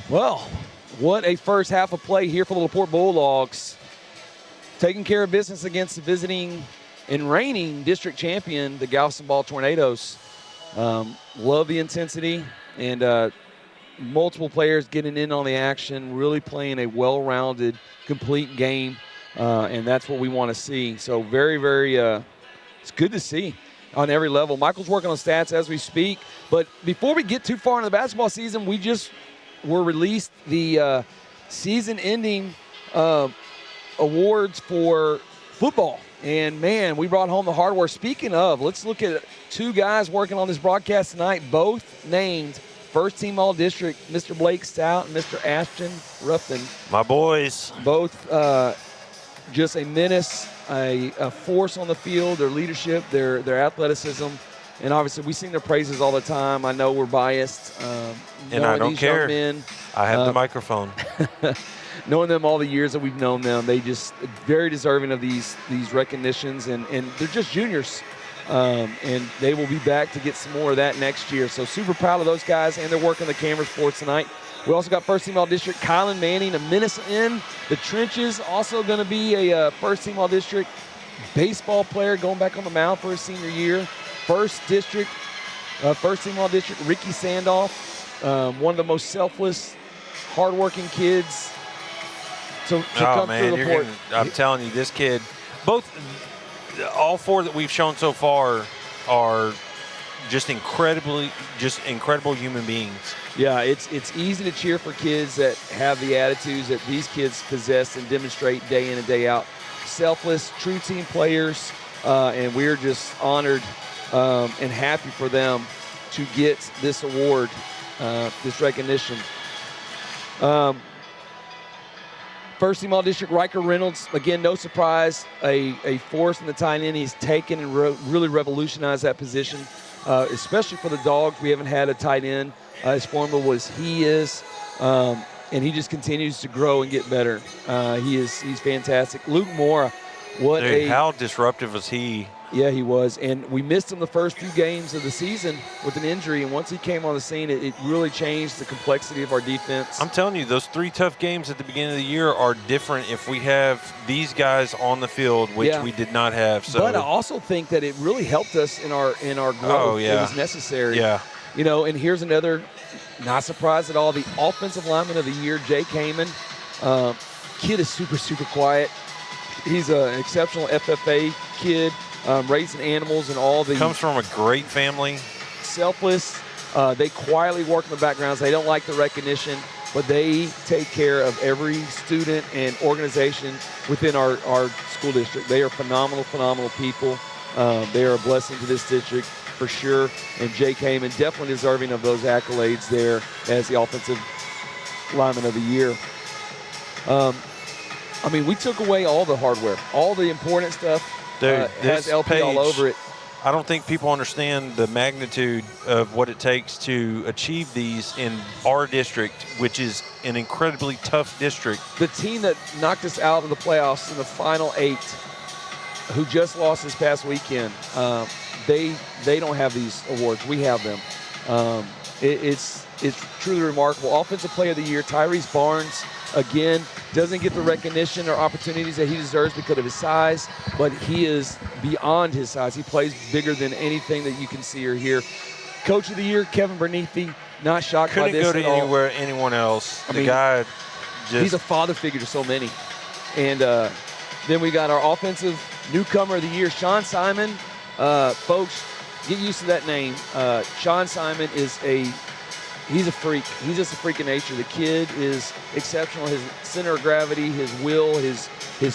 Well, what a first half of play here for the LaPorte Bulldogs. Taking care of business against the visiting and reigning district champion, the Galveston Ball Tornadoes. Love the intensity and multiple players getting in on the action, really playing a well-rounded, complete game, and that's what we want to see. So very, very, it's good to see on every level. Michael's working on stats as we speak, but before we get too far into the basketball season, we just were released the season-ending awards for football. And, man, we brought home the hardware. Speaking of, let's look at two guys working on this broadcast tonight, both named first-team All-District, Mr. Blake Stout and Mr. Ashton Ruffin. My boys. Both just a menace, a force on the field, their leadership, their athleticism. And, obviously, we sing their praises all the time. I know we're biased. And I don't care. Men, I have the microphone. Knowing them all the years that we've known them, they just very deserving of these recognitions, and they're just juniors, and they will be back to get some more of that next year. So super proud of those guys, and they're working the cameras for us tonight. We also got first-team All-District Kylan Manning, a menace in the trenches, also going to be a first-team All-District baseball player going back on the mound for his senior year. First-team All-District Ricky Sandoff, one of the most selfless, hardworking kids. To come man, through LaPorte. I'm telling you, this kid, all four that we've shown so far are just incredible human beings. Yeah, it's easy to cheer for kids that have the attitudes that these kids possess and demonstrate day in and day out. Selfless, true team players, and we're just honored and happy for them to get this award, this recognition. First team All-District Riker Reynolds, again, no surprise, a force in the tight end. He's taken and really revolutionized that position, especially for the Dogs. We haven't had a tight end as formidable as he is, and he just continues to grow and get better. He's fantastic. Luke Mora, how disruptive was he? Yeah, he was, and we missed him the first few games of the season with an injury, and once he came on the scene, it really changed the complexity of our defense. I'm telling you, those 3 tough games at the beginning of the year are different if we have these guys on the field, which we did not have. So, but I also think that it really helped us in our growth. Oh, yeah. It was necessary. Yeah. And here's another, not surprised at all, the offensive lineman of the year, Jake Heyman. Kid is super, super quiet. He's an exceptional FFA kid. Raising animals and all the... Comes from a great family. Selfless. They quietly work in the backgrounds. They don't like the recognition, but they take care of every student and organization within our school district. They are phenomenal people. They are a blessing to this district for sure. And Jake Heyman definitely deserving of those accolades there as the offensive lineman of the year. We took away all the hardware, all the important stuff. Dude, has LP all over it. I don't think people understand the magnitude of what it takes to achieve these in our district, which is an incredibly tough district. The team that knocked us out of the playoffs in the final 8, who just lost this past weekend, they don't have these awards. We have them. It's truly remarkable. Offensive Player of the Year, Tyrese Barnes, again, doesn't get the recognition or opportunities that he deserves because of his size, but he is beyond his size. He plays bigger than anything that you can see or hear. Coach of the Year, Kevin Bernithi, not shocked by this at all. Couldn't go to anyone else. Guy just... He's a father figure to so many. And then we got our offensive newcomer of the year, Sean Simon. Folks, get used to that name. Sean Simon is he's a freak. He's just a freak of nature. The kid is exceptional. His center of gravity, his will, his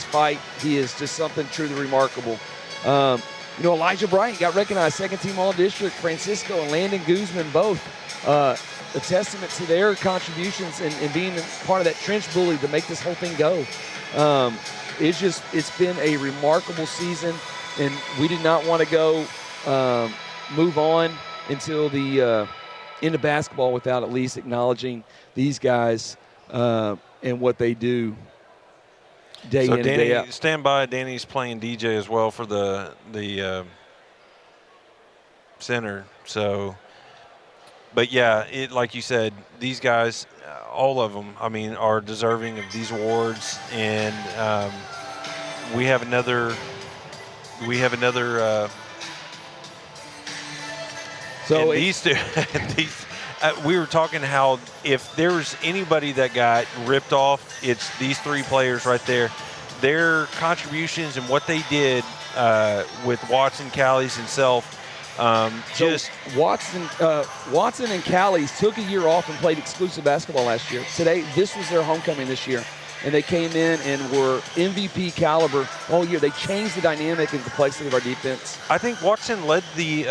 fight, he is just something truly remarkable. Elijah Bryant got recognized, second-team All-District. Francisco and Landon Guzman both. A testament to their contributions and being part of that trench bully to make this whole thing go. It's been a remarkable season, and we did not want to go move on until the into basketball without at least acknowledging these guys and what they do day in and day out. Stand by. Danny's playing DJ as well for the center. So but yeah, like you said, these guys, all of them, I mean, are deserving of these awards, and we have another. So these two, we were talking how if there was anybody that got ripped off, it's these three players right there. Their contributions and what they did with Watson, Callies, and Self. Watson and Callies took a year off and played exclusive basketball last year. This was their homecoming this year. And they came in and were MVP caliber all year. They changed the dynamic and complexity of our defense. I think Watson led the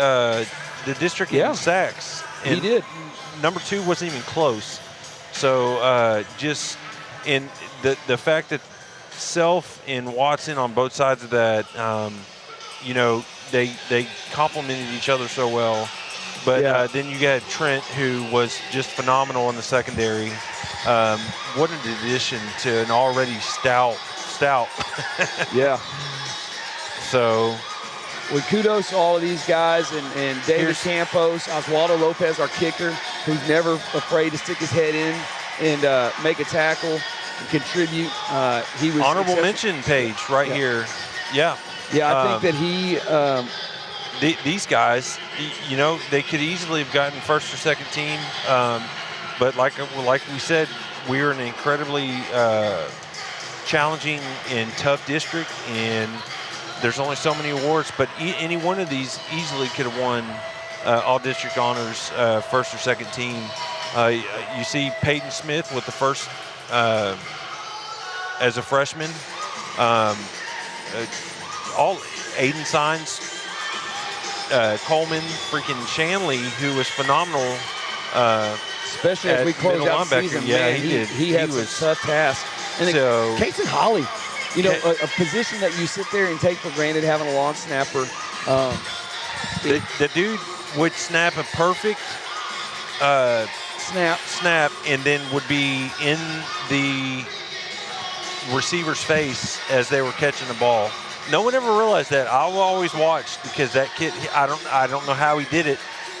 district in sacks. And he did. Number 2 wasn't even close. So just in the fact that Self and Watson on both sides of that, they complemented each other so well. But then you got Trent, who was just phenomenal in the secondary. What an addition to an already stout. Yeah. So, with kudos to all of these guys and David Campos, Oswaldo Lopez, our kicker, who's never afraid to stick his head in and make a tackle and contribute. He was honorable mention page right here. Yeah. Yeah, I think that he. These guys, they could easily have gotten first or second team, but like we said, we're an incredibly challenging and tough district, and there's only so many awards, but any one of these easily could have won all district honors, first or second team. You see Peyton Smith with the first as a freshman. All Aiden Signs, Coleman, freaking Shanley, who was phenomenal. Especially as we close out the season. Yeah, man, he did. He had some tough tasks. And then Casey Holly, a position that you sit there and take for granted, having a long snapper. The dude would snap a perfect snap and then would be in the receiver's face as they were catching the ball. No one ever realized that. I will always watch because that kid, I don't know how he did it,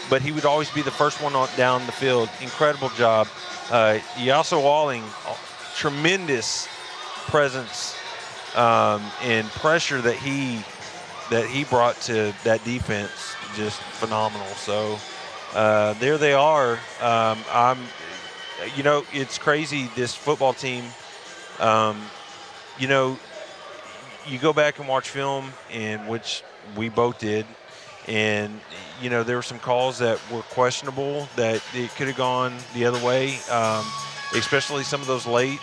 but he would always be the first one down the field. Incredible job. Yasso Walling, tremendous presence and pressure that he brought to that defense, just phenomenal. So there they are. It's crazy, this football team. You go back and watch film, in which we both did, and there were some calls that were questionable, that it could have gone the other way, especially some of those late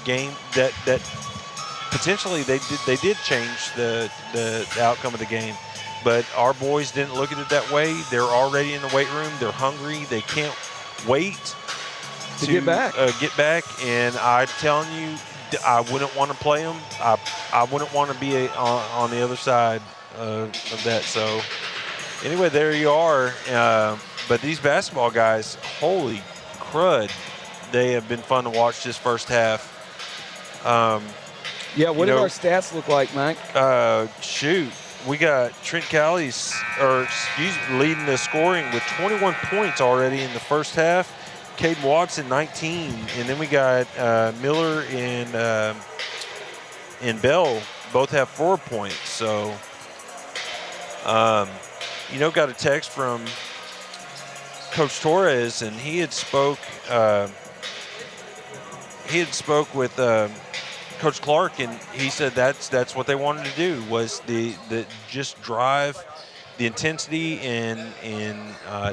game that potentially they did change the outcome of the game. But our boys didn't look at it that way. They're already in the weight room. They're hungry. They can't wait to get back. And I'm telling you, I wouldn't want to play them. I wouldn't want to be on the other side of that. So anyway, there you are. But these basketball guys, holy crud, they have been fun to watch this first half. What do our stats look like, Mike? We got Trent Callies, leading the scoring with 21 points already in the first half. Caden Watson, 19, and then we got Miller and Bell both have 4 points. So, got a text from Coach Torres, and he had spoke with Coach Clark, and he said that's what they wanted to do, was the just drive the intensity and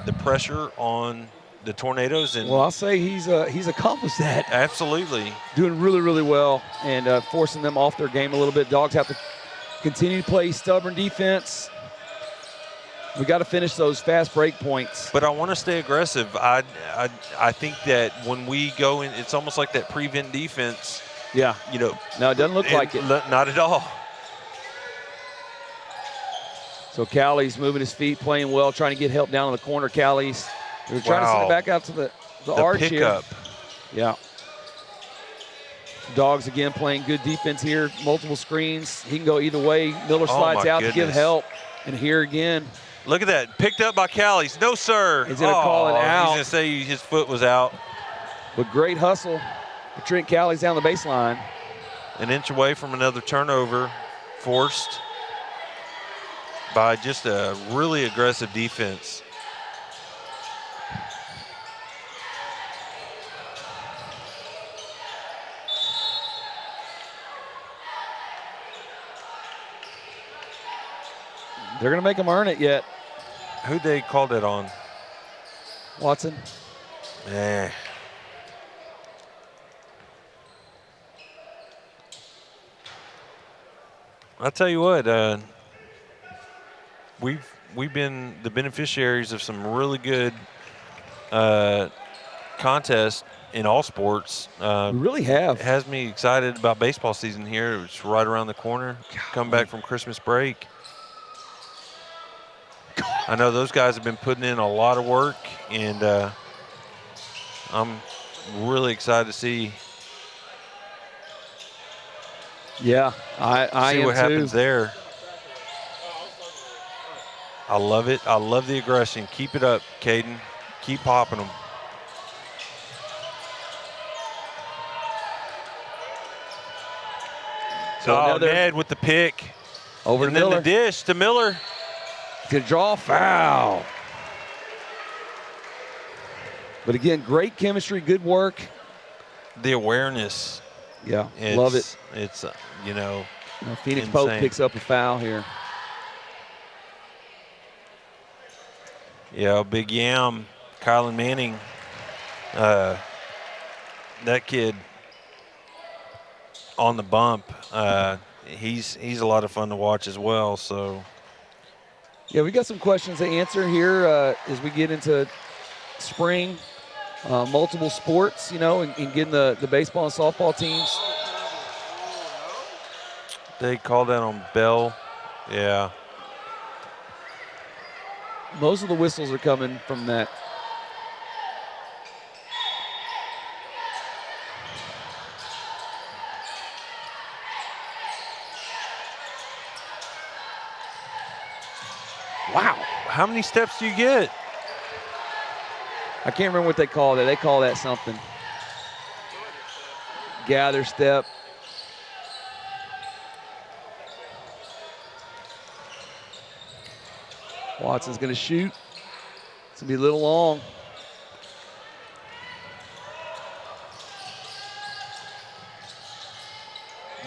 the pressure on the Tornadoes. And I'll say he's accomplished that. Absolutely. Doing really, really well and forcing them off their game a little bit. Dogs have to continue to play stubborn defense. We got to finish those fast break points. But I want to stay aggressive. I think that when we go in, it's almost like that prevent defense. Yeah. No, it doesn't look like it. Not at all. So Callies moving his feet, playing well, trying to get help down in the corner. Callies. We're trying to send it back out to the arch pickup here. Yeah. Dogs again playing good defense here. Multiple screens. He can go either way. Miller slides out to give help. And here again, Look at that. Picked up by Callies. No, sir. He's going to call it out. He's going to say his foot was out. With great hustle, Trent Callies down the baseline. An inch away from another turnover forced by just a really aggressive defense. They're going to make him earn it yet. Who'd they call that on? Watson. I'll tell you what, we've been the beneficiaries of some really good contests in all sports. We really have. It has me excited about baseball season here. It's right around the corner. Come back from Christmas break. I know those guys have been putting in a lot of work, and I'm really excited to see. Yeah, I see am what happens too. there. I love it. I love the aggression. Keep it up, Caden. Keep popping them. So Ned with the pick. Over and to then Miller. the dish to Miller. To draw foul. But again, great chemistry, good work. The awareness. Yeah, love it. It's, you know, Phoenix insane. Pope picks up a foul here. Yeah, Big Yam, Kylan Manning. That kid on the bump. He's a lot of fun to watch as well. So. Yeah, we got some questions to answer here as we get into spring. Multiple sports, you know, and getting the baseball and softball teams. They called that on Bell. Yeah. Most of the whistles are coming from that. Wow. How many steps do you get? I can't remember what they call that. They call that something. Gather step. Watson's going to shoot. It's going to be a little long.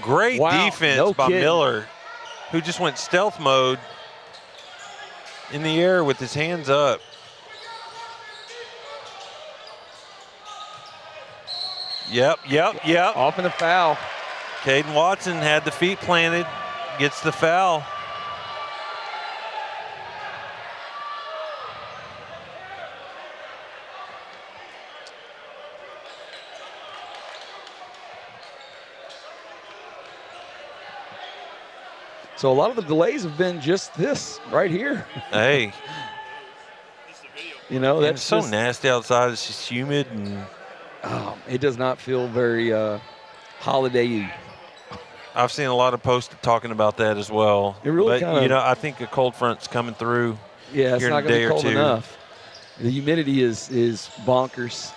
Great defense by kidding. Miller, who just went stealth mode in the air with his hands up. Yep. Off in the foul. Caden Watson had the feet planted, gets the foul. So a lot of the delays have been just this right here. Hey. You know, that's it's so just nasty outside. It's just humid and it does not feel very holiday-y. I've seen a lot of posts talking about that as well. It really but, you know, I think a cold front's coming through. Yeah, it's here not in a going to day be or cold two. enough. The humidity is bonkers.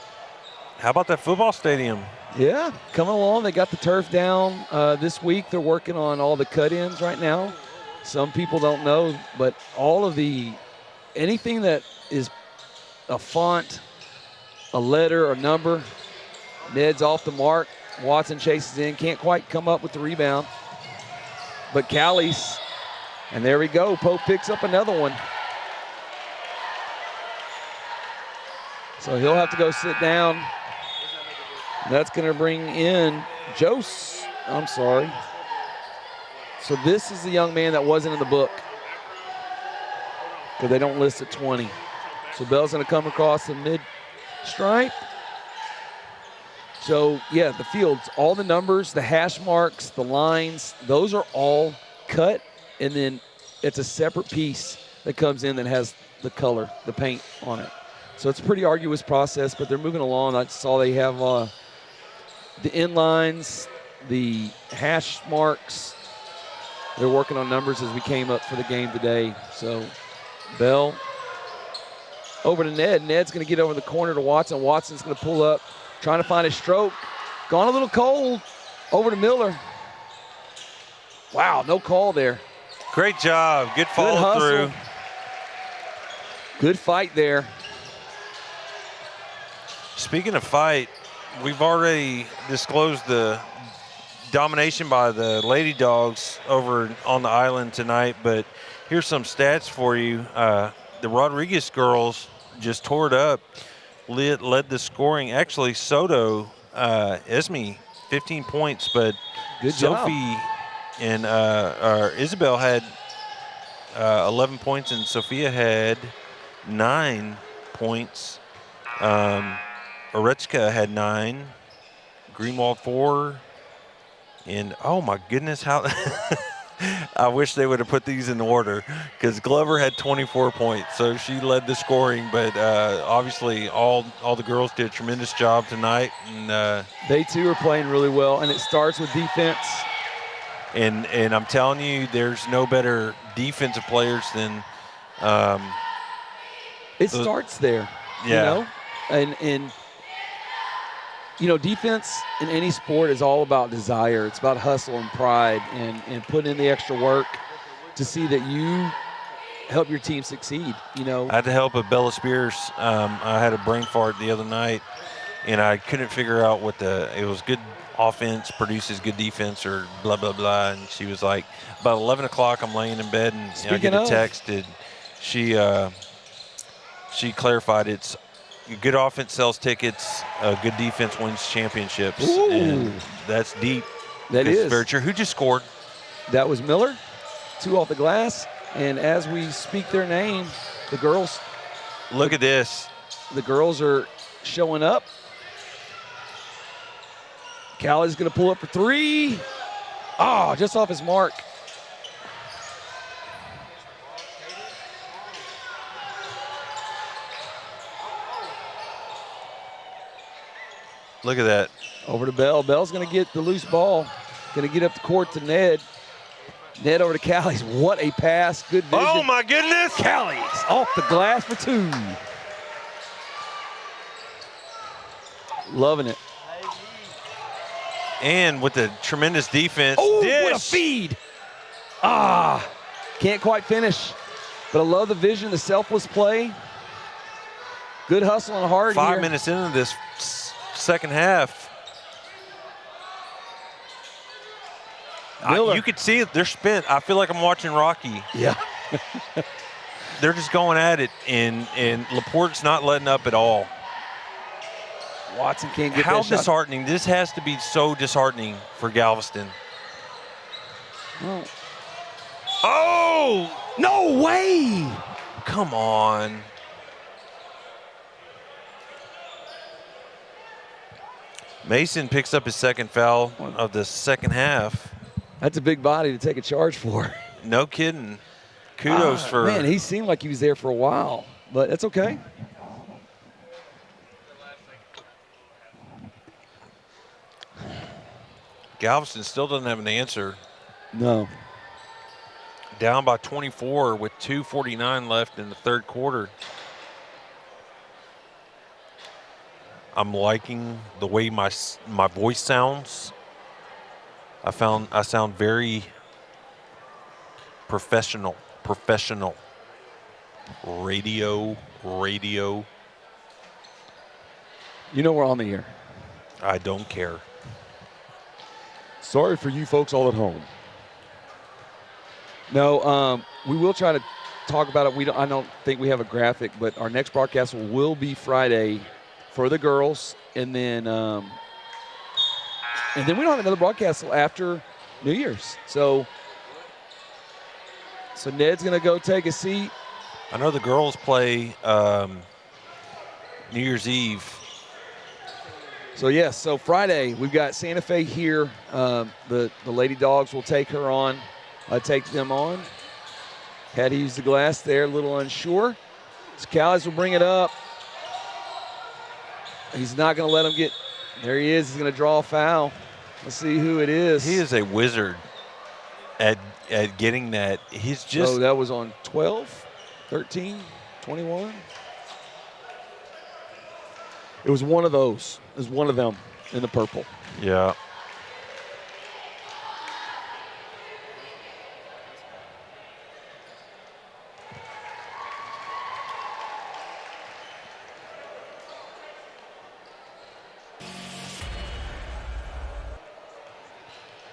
How about that football stadium? Yeah, coming along. They got the turf down this week. They're working on all the cut-ins right now. Some people don't know, but all of anything that is a font, a letter, or number, Ned's off the mark. Watson chases in, can't quite come up with the rebound. But Callies, and there we go. Pope picks up another one. So he'll have to go sit down. That's going to bring in Jose. I'm sorry. So this is the young man that wasn't in the book, because they don't list at 20. So Bell's going to come across the mid-stripe. So, yeah, the fields, all the numbers, the hash marks, the lines, those are all cut, and then it's a separate piece that comes in that has the color, the paint on it. So it's a pretty arduous process, but they're moving along. I saw they have the end lines, the hash marks. They're working on numbers as we came up for the game today. So Bell over to Ned. Ned's going to get over the corner to Watson. Watson's going to pull up, trying to find a stroke. Gone a little cold. Over to Miller. Wow, no call there. Great job. Good follow through. Good fight there. Speaking of fight, we've already disclosed the domination by the Lady Dogs over on the island tonight, but here's some stats for you. The Rodriguez girls just tore it up, led the scoring. Actually, Soto, Esme, 15 points, but good Sophie job. And Isabel had 11 points, and Sophia had 9 points. Orechka had 9, Greenwald 4, and oh my goodness, how I wish they would have put these in order, because Glover had 24 points, so she led the scoring, but obviously all the girls did a tremendous job tonight. And they too are playing really well, and it starts with defense. And I'm telling you, there's no better defensive players than it starts there. Yeah. And defense in any sport is all about desire. It's about hustle and pride and putting in the extra work to see that you help your team succeed. I had to help a Bella Spears. I had a brain fart the other night, and I couldn't figure out it was good offense produces good defense or blah, blah, blah. And she was like, about 11 o'clock, I'm laying in bed, and I get a text, and she clarified it's good offense sells tickets, good defense wins championships. Ooh. And that's deep. That is very true. Who just scored? That was Miller, 2 off the glass. And as we speak their name, the girls. Look at this. The girls are showing up. Callie's going to pull up for 3. Oh, just off his mark. Look at that. Over to Bell. Bell's going to get the loose ball. Going to get up the court to Ned. Ned over to Callie's. What a pass. Good vision. Oh, my goodness. Callie's off the glass for 2. Loving it. And with the tremendous defense. Oh, dish. what a feed. Can't quite finish. But I love the vision, the selfless play. Good hustle and hard 5 here. minutes into this second half. You could see it. They're spent. I feel like I'm watching Rocky. Yeah. They're just going at it, and LaPorte's not letting up at all. Watson can't get How that shot. disheartening. This has to be so disheartening for Galveston. Oh! No way! Come on. Mason picks up his second foul of the second half. That's a big body to take a charge for. No kidding. Kudos for... Man, he seemed like he was there for a while, but that's okay. Galveston still doesn't have an answer. No. Down by 24 with 2:49 left in the third quarter. I'm liking the way my voice sounds. I sound very professional. Radio. You know we're on the air. I don't care. Sorry for you folks all at home. No, we will try to talk about it. I don't think we have a graphic, but our next broadcast will be Friday for the girls, and then we don't have another broadcast till after New Year's. So Ned's gonna go take a seat. I know the girls play New Year's Eve. So yes, so Friday we've got Santa Fe here. The Lady Dogs will take them on. Had to use the glass there, a little unsure. So Callies will bring it up. He's not going to let him get. There he is. He's going to draw a foul. Let's see who it is. He is a wizard at getting that. He's just. So that was on 12. 13, 21. It was one of those. It was one of them in the purple. Yeah.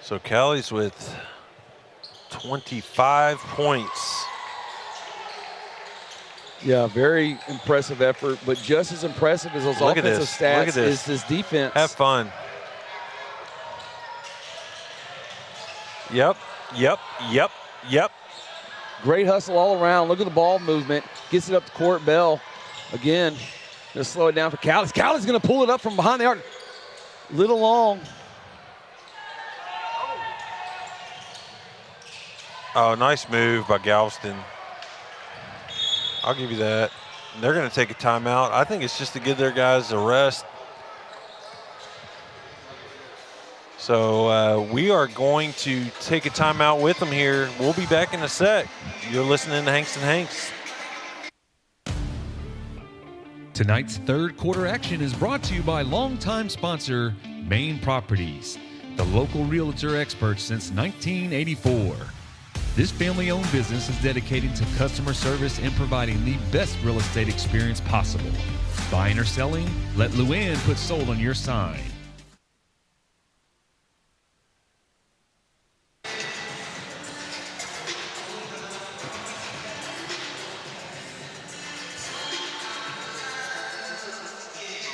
So Callie's with 25 points. Yeah, very impressive effort, but just as impressive as those offensive stats is this defense. Have fun. Yep. Great hustle all around. Look at the ball movement. Gets it up to court. Bell, again, just slow it down for Callis. Callis going to pull it up from behind the arc. Little long. Oh, nice move by Galveston. I'll give you that. They're going to take a timeout. I think it's just to give their guys a rest. So we are going to take a timeout with them here. We'll be back in a sec. You're listening to Hanks and Hanks. Tonight's third quarter action is brought to you by longtime sponsor Main Properties, the local realtor experts since 1984. This family-owned business is dedicated to customer service and providing the best real estate experience possible. Buying or selling? Let Luann put sold on your sign.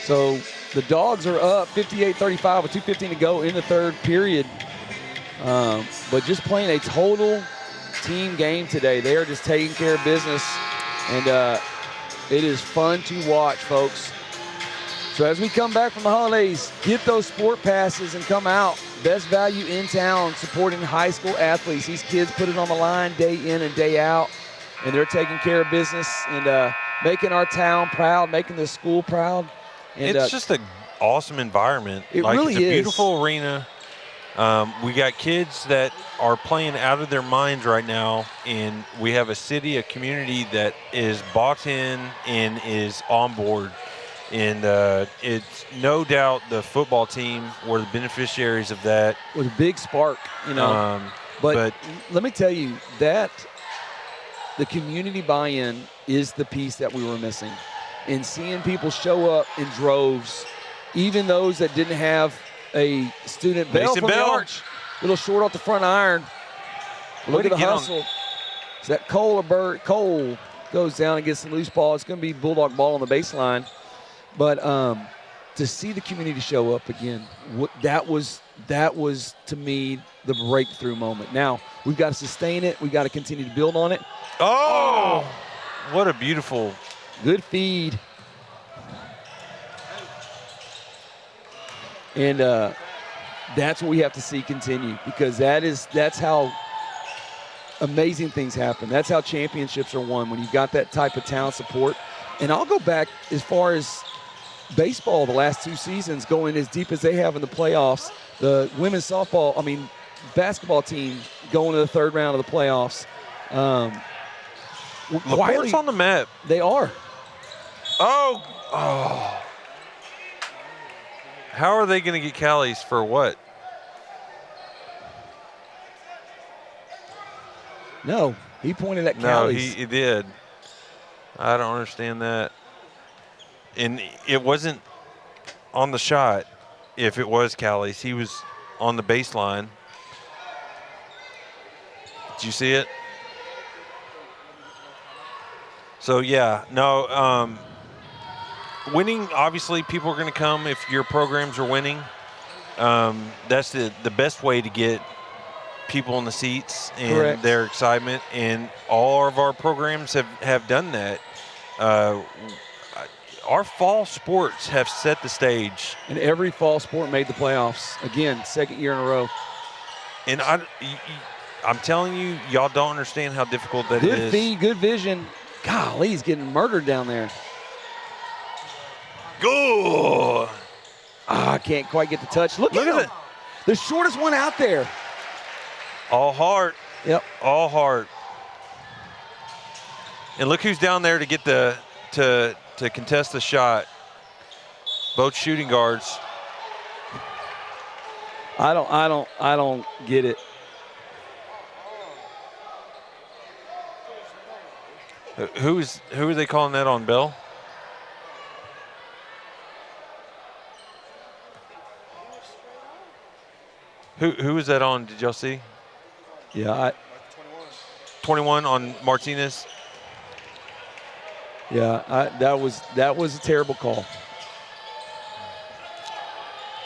So the Dogs are up 58-35 with 2:15 to go in the third period. But just playing a total team game today. They are just taking care of business, and it is fun to watch, folks. So as we come back from the holidays, get those sport passes and come out. Best value in town, supporting high school athletes. These kids put it on the line day in and day out, and they're taking care of business and making our town proud, making the school proud. And, it's just an awesome environment. It really it's a is. Beautiful arena. We got kids that are playing out of their minds right now, and we have a city, a community that is bought in and is on board. And it's no doubt the football team were the beneficiaries of that. With a big spark, you know. But let me tell you that the community buy-in is the piece that we were missing. And seeing people show up in droves, even those that didn't have a student. Bell from the arch, little short off the front iron. Look at the hustle. Is that Cole or Bird? Cole goes down and gets the loose ball. It's going to be Bulldog ball on the baseline. But to see the community show up again, that was to me the breakthrough moment. Now we've got to sustain it. We've got to continue to build on it. Oh, what a beautiful. Good feed. And that's what we have to see continue, because that's how amazing things happen. That's how championships are won, when you've got that type of talent support. And I'll go back as far as baseball the last 2 seasons, going as deep as they have in the playoffs. The women's basketball team going to the third round of the playoffs. LaPorte's on the map. They are. Oh. How are they going to get Callies for what? No, he pointed at Callies. No, he did. I don't understand that. And it wasn't on the shot. If it was Callies, he was on the baseline. Did you see it? So, yeah, no, winning, obviously, people are going to come if your programs are winning. That's the best way to get people in the seats and Correct. Their excitement. And all of our programs have done that. Our fall sports have set the stage. And every fall sport made the playoffs. Again, second year in a row. And I'm telling you, y'all don't understand how difficult that is. Good feed, good vision. Golly, he's getting murdered down there. Go! I can't quite get the touch. Look at it. The shortest one out there. All heart. Yep. All heart. And look who's down there to get to contest the shot. Both shooting guards. I don't get it. Who are they calling that on, Bill? Who is that on? Did y'all see? Yeah, 21 on Martinez. Yeah, that was a terrible call.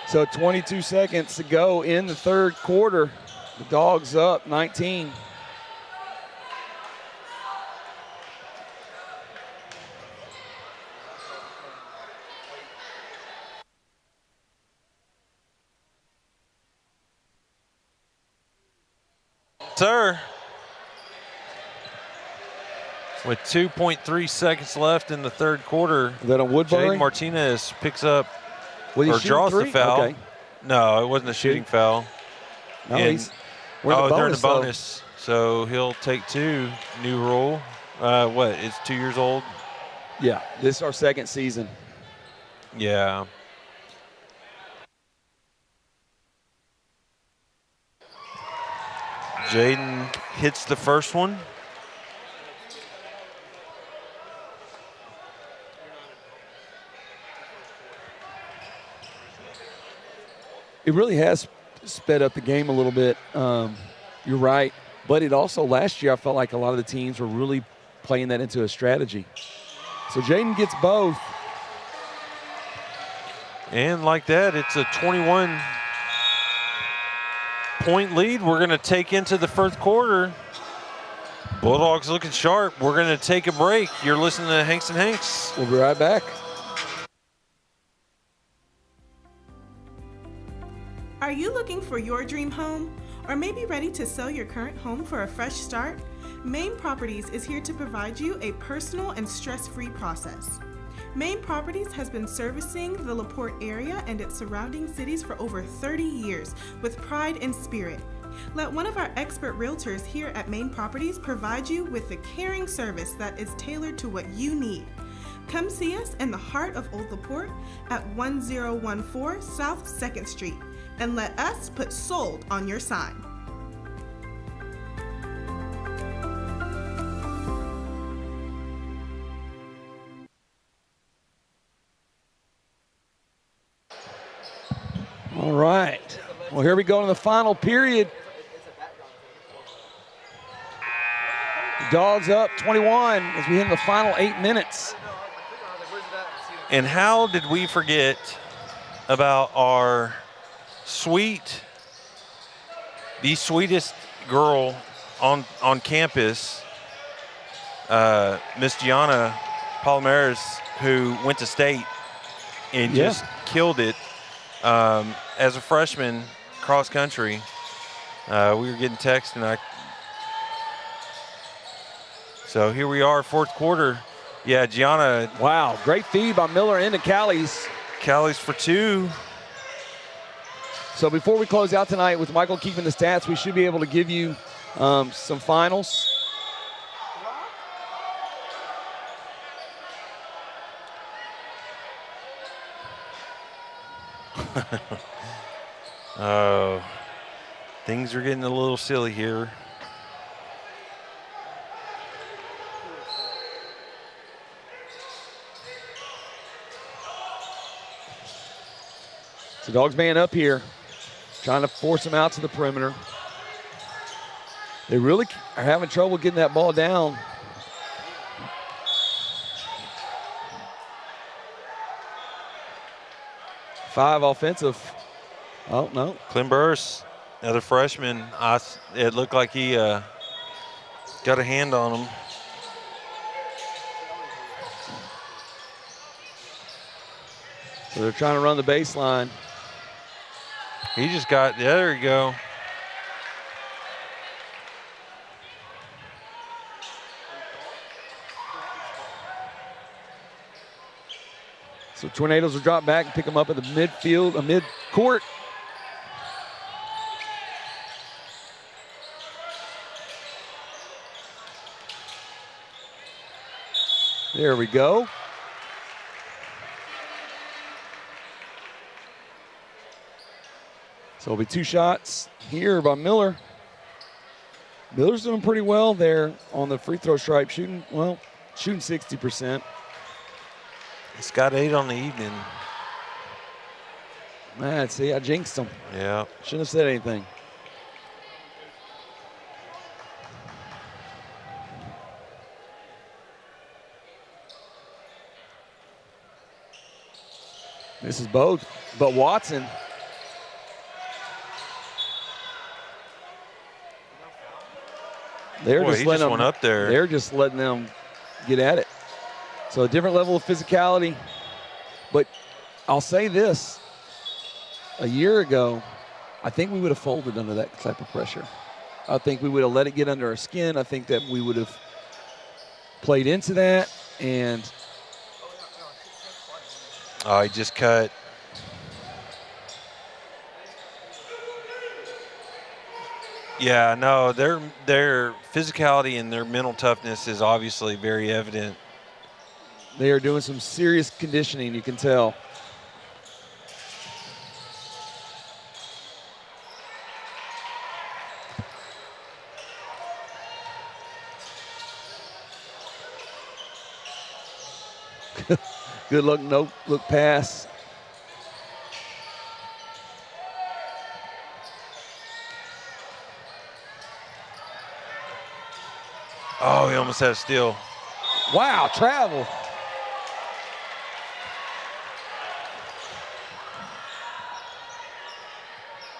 So 22 seconds to go in the third quarter. The Dogs up 19. Sir. With 2.3 seconds left in the third quarter, Is that a Woodbury? Jaden Martinez picks up Was he or shooting draws three? the foul. Okay. No, it wasn't a shooting foul. No, And- we're in the they're in the bonus, though. bonus. So he'll take 2. New rule. What? It's 2 years old. Yeah, this is our second season. Yeah. Jaden hits the first one. It really has sped up the game a little bit. You're right. But it also, last year, I felt like a lot of the teams were really playing that into a strategy. So Jaden gets both. And like that, it's a 21-point lead we're going to take into the first quarter. Bulldogs looking sharp. We're going to take a break. You're listening to Hanks and Hanks. We'll be right back. Are you looking for your dream home? Or maybe ready to sell your current home for a fresh start? Main Properties is here to provide you a personal and stress-free process. Main Properties has been servicing the LaPorte area and its surrounding cities for over 30 years with pride and spirit. Let one of our expert realtors here at Main Properties provide you with the caring service that is tailored to what you need. Come see us in the heart of Old LaPorte at 1014 South 2nd Street and let us put sold on your sign. All right. Well, here we go in the final period. Dogs up 21 as we hit the final 8 minutes. And how did we forget about our the sweetest girl on campus, Miss Gianna Palomares, who went to state and just killed it as a freshman cross country. We were getting text so here we are, fourth quarter. Yeah, Gianna. Wow, great feed by Miller into Callies. Callies for 2. So before we close out tonight with Michael keeping the stats, we should be able to give you some finals. Oh, things are getting a little silly here. So Dogs man up here, trying to force him out to the perimeter. They really are having trouble getting that ball down. Five offensive. Oh, no. Clem Burris, another freshman. It looked like he got a hand on him. So they're trying to run the baseline. He just got, there you go. So Tornadoes will drop back and pick them up at the midfield, mid-court. There we go. So it'll be 2 shots here by Miller. Miller's doing pretty well there on the free throw stripe, shooting 60%. He's got 8 on the evening. Man, see, I jinxed him. Yeah. Shouldn't have said anything. This is both, but Watson. They're Boy, just he letting just them, went up there. They're just letting them get at it. So a different level of physicality. But I'll say this, a year ago, I think we would have folded under that type of pressure. I think we would have let it get under our skin. I think that we would have played into that. And oh, he just cut. Yeah, no, their physicality and their mental toughness is obviously very evident. They are doing some serious conditioning, you can tell. Good look, no look pass. Oh, he almost had a steal. Wow, travel.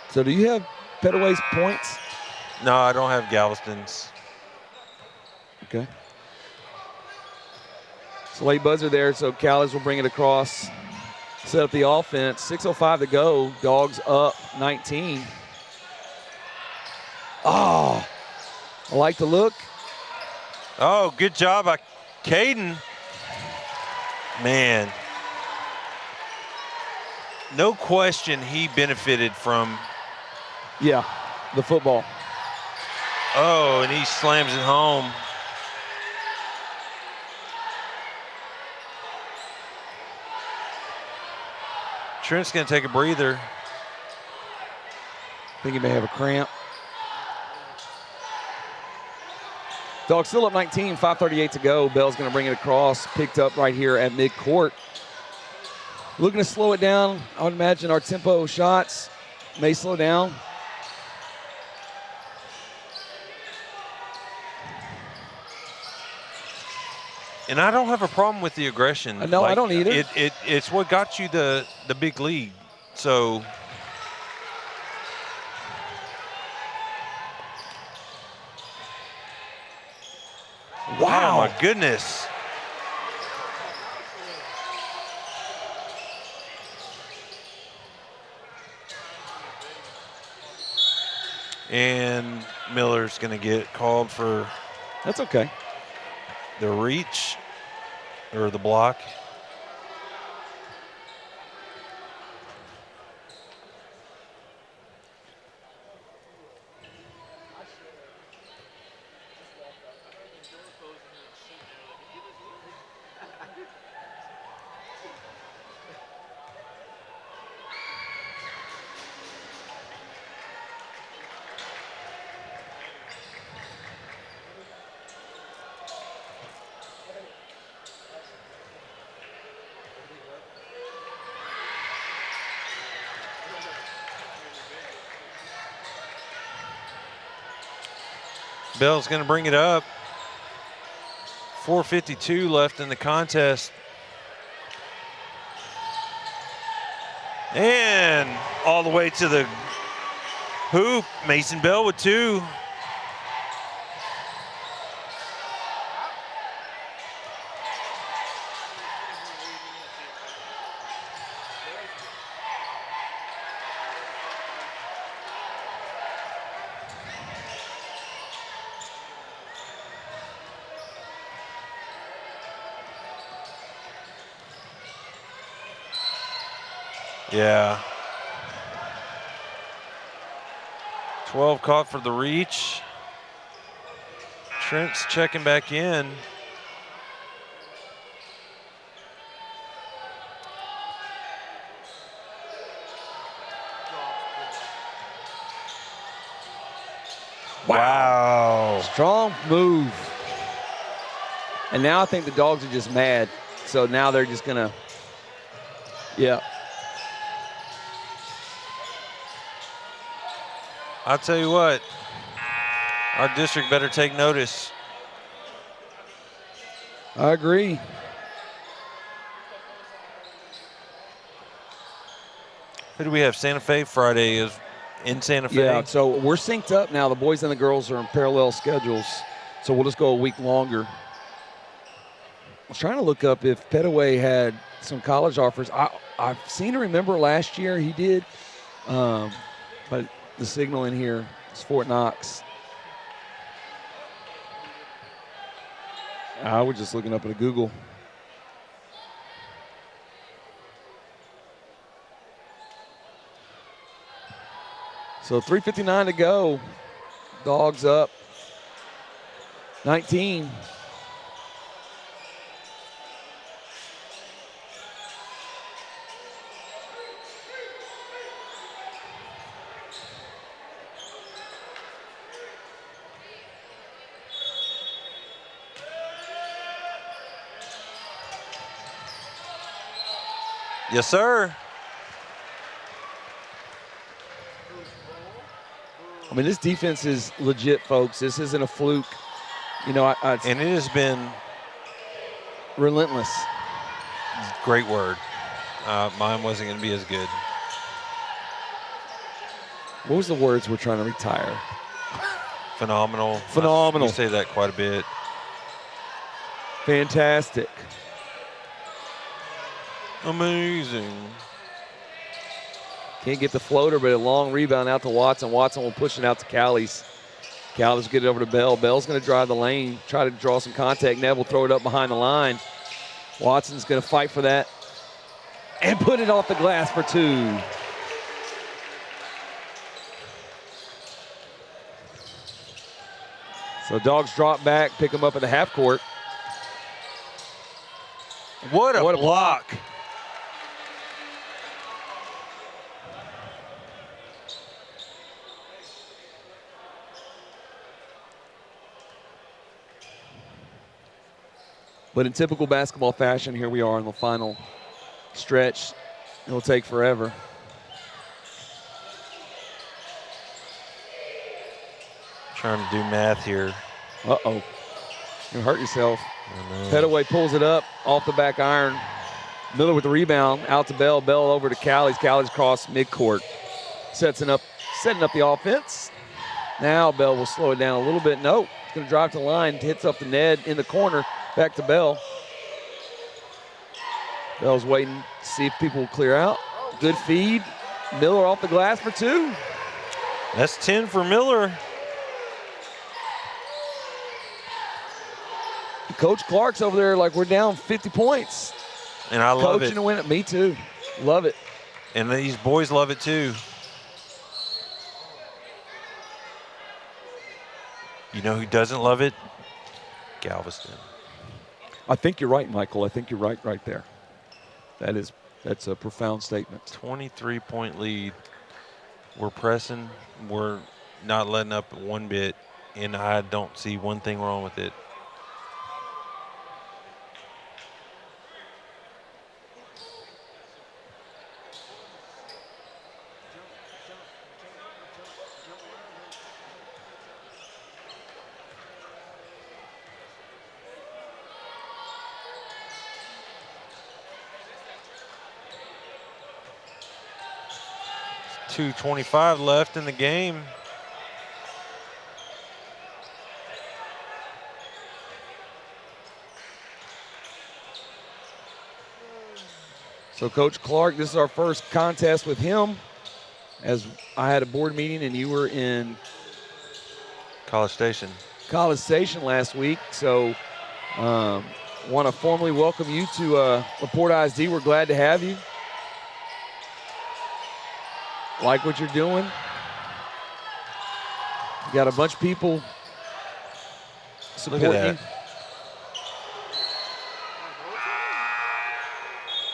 So do you have Petaway's points? No, I don't have Galveston's. Okay. So late buzzer there, so Callis will bring it across, set up the offense. 6:05 to go, Dogs up 19. Oh, I like the look. Oh, good job by Caden. Man. No question he benefited from. Yeah, the football. Oh, and he slams it home. Trent's going to take a breather. I think he may have a cramp. Dogs still up 19, 5:38 to go. Bell's going to bring it across, picked up right here at midcourt. Looking to slow it down. I would imagine our tempo shots may slow down. And I don't have a problem with the aggression. No, I don't either. It's what got you the big lead. So wow, my goodness. And Miller's going to get called for. That's okay. The reach or the block. Bell's going to bring it up. 4:52 left in the contest. And all the way to the hoop. Mason Bell with 2. Yeah. 12 caught for the reach. Trent's checking back in. Wow. Strong move. And now I think the Dogs are just mad. So now they're just going to, yeah. I'll tell you what, our district better take notice. I agree. Who do we have? Santa Fe Friday is in Santa Fe. Yeah, so we're synced up now. The boys and the girls are in parallel schedules. So we'll just go a week longer. I was trying to look up if Petaway had some college offers. I've seen to remember last year he did, but the signal in here is Fort Knox. I was just looking up at Google. So 3:59 to go. Dogs up 19. Yes, sir. I mean, this defense is legit, folks. This isn't a fluke. You know, and it has been relentless. Great word. Mine wasn't going to be as good. What was the words we're trying to retire? Phenomenal. Phenomenal. We say that quite a bit. Fantastic. Amazing. Can't get the floater, but a long rebound out to Watson. Watson will push it out to Callies. Callies get it over to Bell. Bell's going to drive the lane, try to draw some contact. Nev will throw it up behind the line. Watson's going to fight for that and put it off the glass for two. So Dogs drop back, pick them up at the half court. What a block. But in typical basketball fashion, here we are in the final stretch. It'll take forever. Trying to do math here. Uh-oh. You hurt yourself. Petaway pulls it up off the back iron. Miller with the rebound. Out to Bell. Bell over to Callies. Callies cross midcourt. Setting up the offense. Now Bell will slow it down a little bit. Nope. He's going to drive to the line. Hits up the Ned in the corner. Back to Bell. Bell's waiting to see if people will clear out. Good feed. Miller off the glass for two. That's 10 for Miller. Coach Clark's over there like we're down 50 points. And I love Coaching it. to win it. Me too. Love it. And these boys love it too. You know who doesn't love it? Galveston. I think you're right, Michael. I think you're right there. That's a profound statement. 23-point lead. We're pressing. We're not letting up one bit, and I don't see one thing wrong with it. .225 left in the game. So Coach Clark, this is our first contest with him, as I had a board meeting and you were in College Station last week. So want to formally welcome you to LaPorte ISD. We're glad to have you. Like what you're doing. You got a bunch of people supporting you.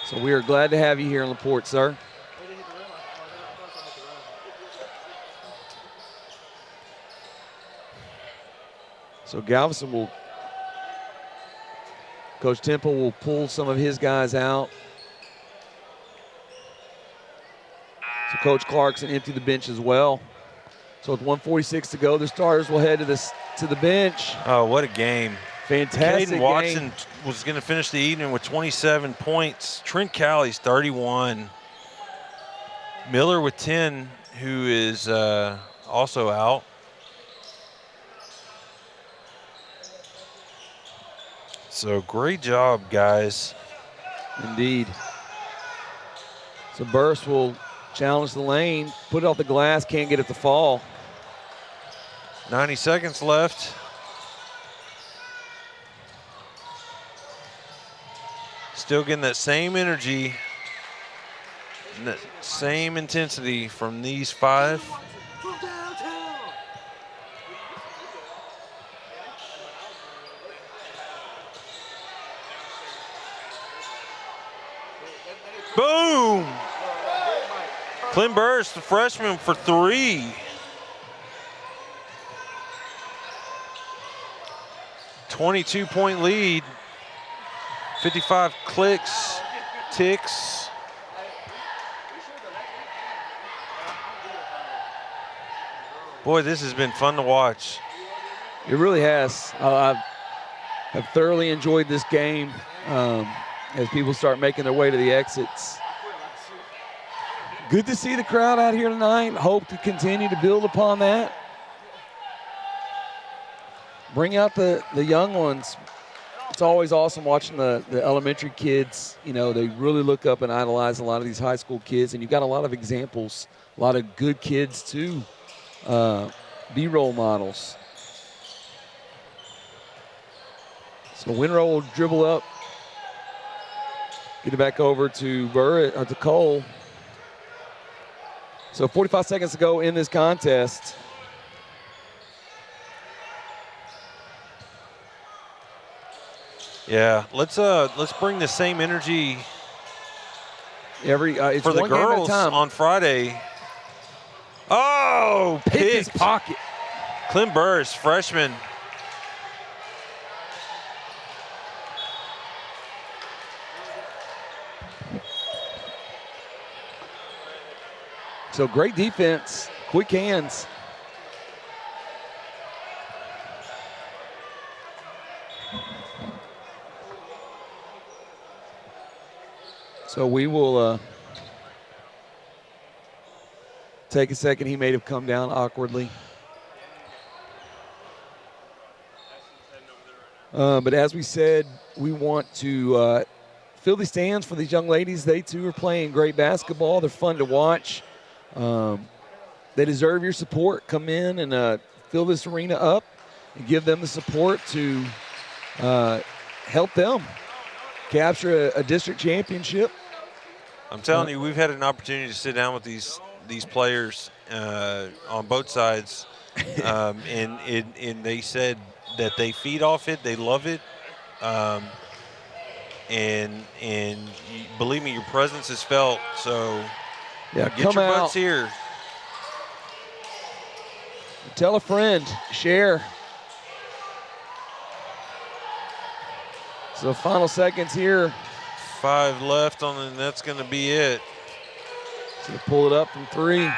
So we are glad to have you here in LaPorte, sir. So Galveston will, Coach Temple will pull some of his guys out. So Coach Clarkson empty the bench as well. So with 1:46 to go, the starters will head to the bench. Oh, what a game. Fantastic Caden Watson was going to finish the evening with 27 points. Trent Callie's 31. Miller with 10, who is also out. So great job, guys. Indeed. So Burst will challenge the lane, put it off the glass, can't get it to fall. 90 seconds left. Still getting that same energy, and that same intensity from these 5. Boom! Clint Burst, the freshman, for 3. 22-point lead. 55 clicks, ticks. Boy, this has been fun to watch. It really has. I have thoroughly enjoyed this game as people start making their way to the exits. Good to see the crowd out here tonight. Hope to continue to build upon that. Bring out the young ones. It's always awesome watching the elementary kids. You know, they really look up and idolize a lot of these high school kids, and you've got a lot of examples, a lot of good kids too, be role models. So Winrow will dribble up, get it back over to to Cole. So 45 seconds to go in this contest. Yeah, let's bring the same energy it's for the one game at a girls time. on Friday. Oh, Pick his pocket. Clint Burst, freshman. So great defense, quick hands. So we will take a second. He may have come down awkwardly. But as we said, we want to fill the stands for these young ladies. They too are playing great basketball. They're fun to watch. They deserve your support. Come in and fill this arena up and give them the support to help them capture a district championship. I'm telling you, we've had an opportunity to sit down with these players on both sides, and they said that they feed off it, they love it, and believe me, your presence is felt. So yeah, get your butts here. Tell a friend, share. So final seconds here. 5 left on, and that's going to be it. So pull it up from 3. Boom!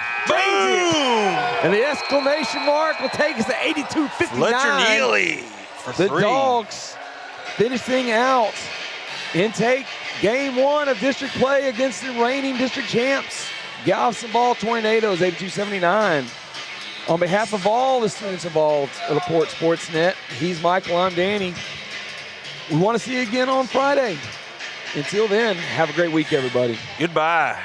And the exclamation mark will take us to 82-59. Fletcher Neely for 3. The Dogs finishing out and take game 1 of district play against the reigning district champs, Galveston Ball Tornadoes, 82-79. On behalf of all the students involved at LaPorte Sportsnet, he's Michael, I'm Danny. We want to see you again on Friday. Until then, have a great week, everybody. Goodbye.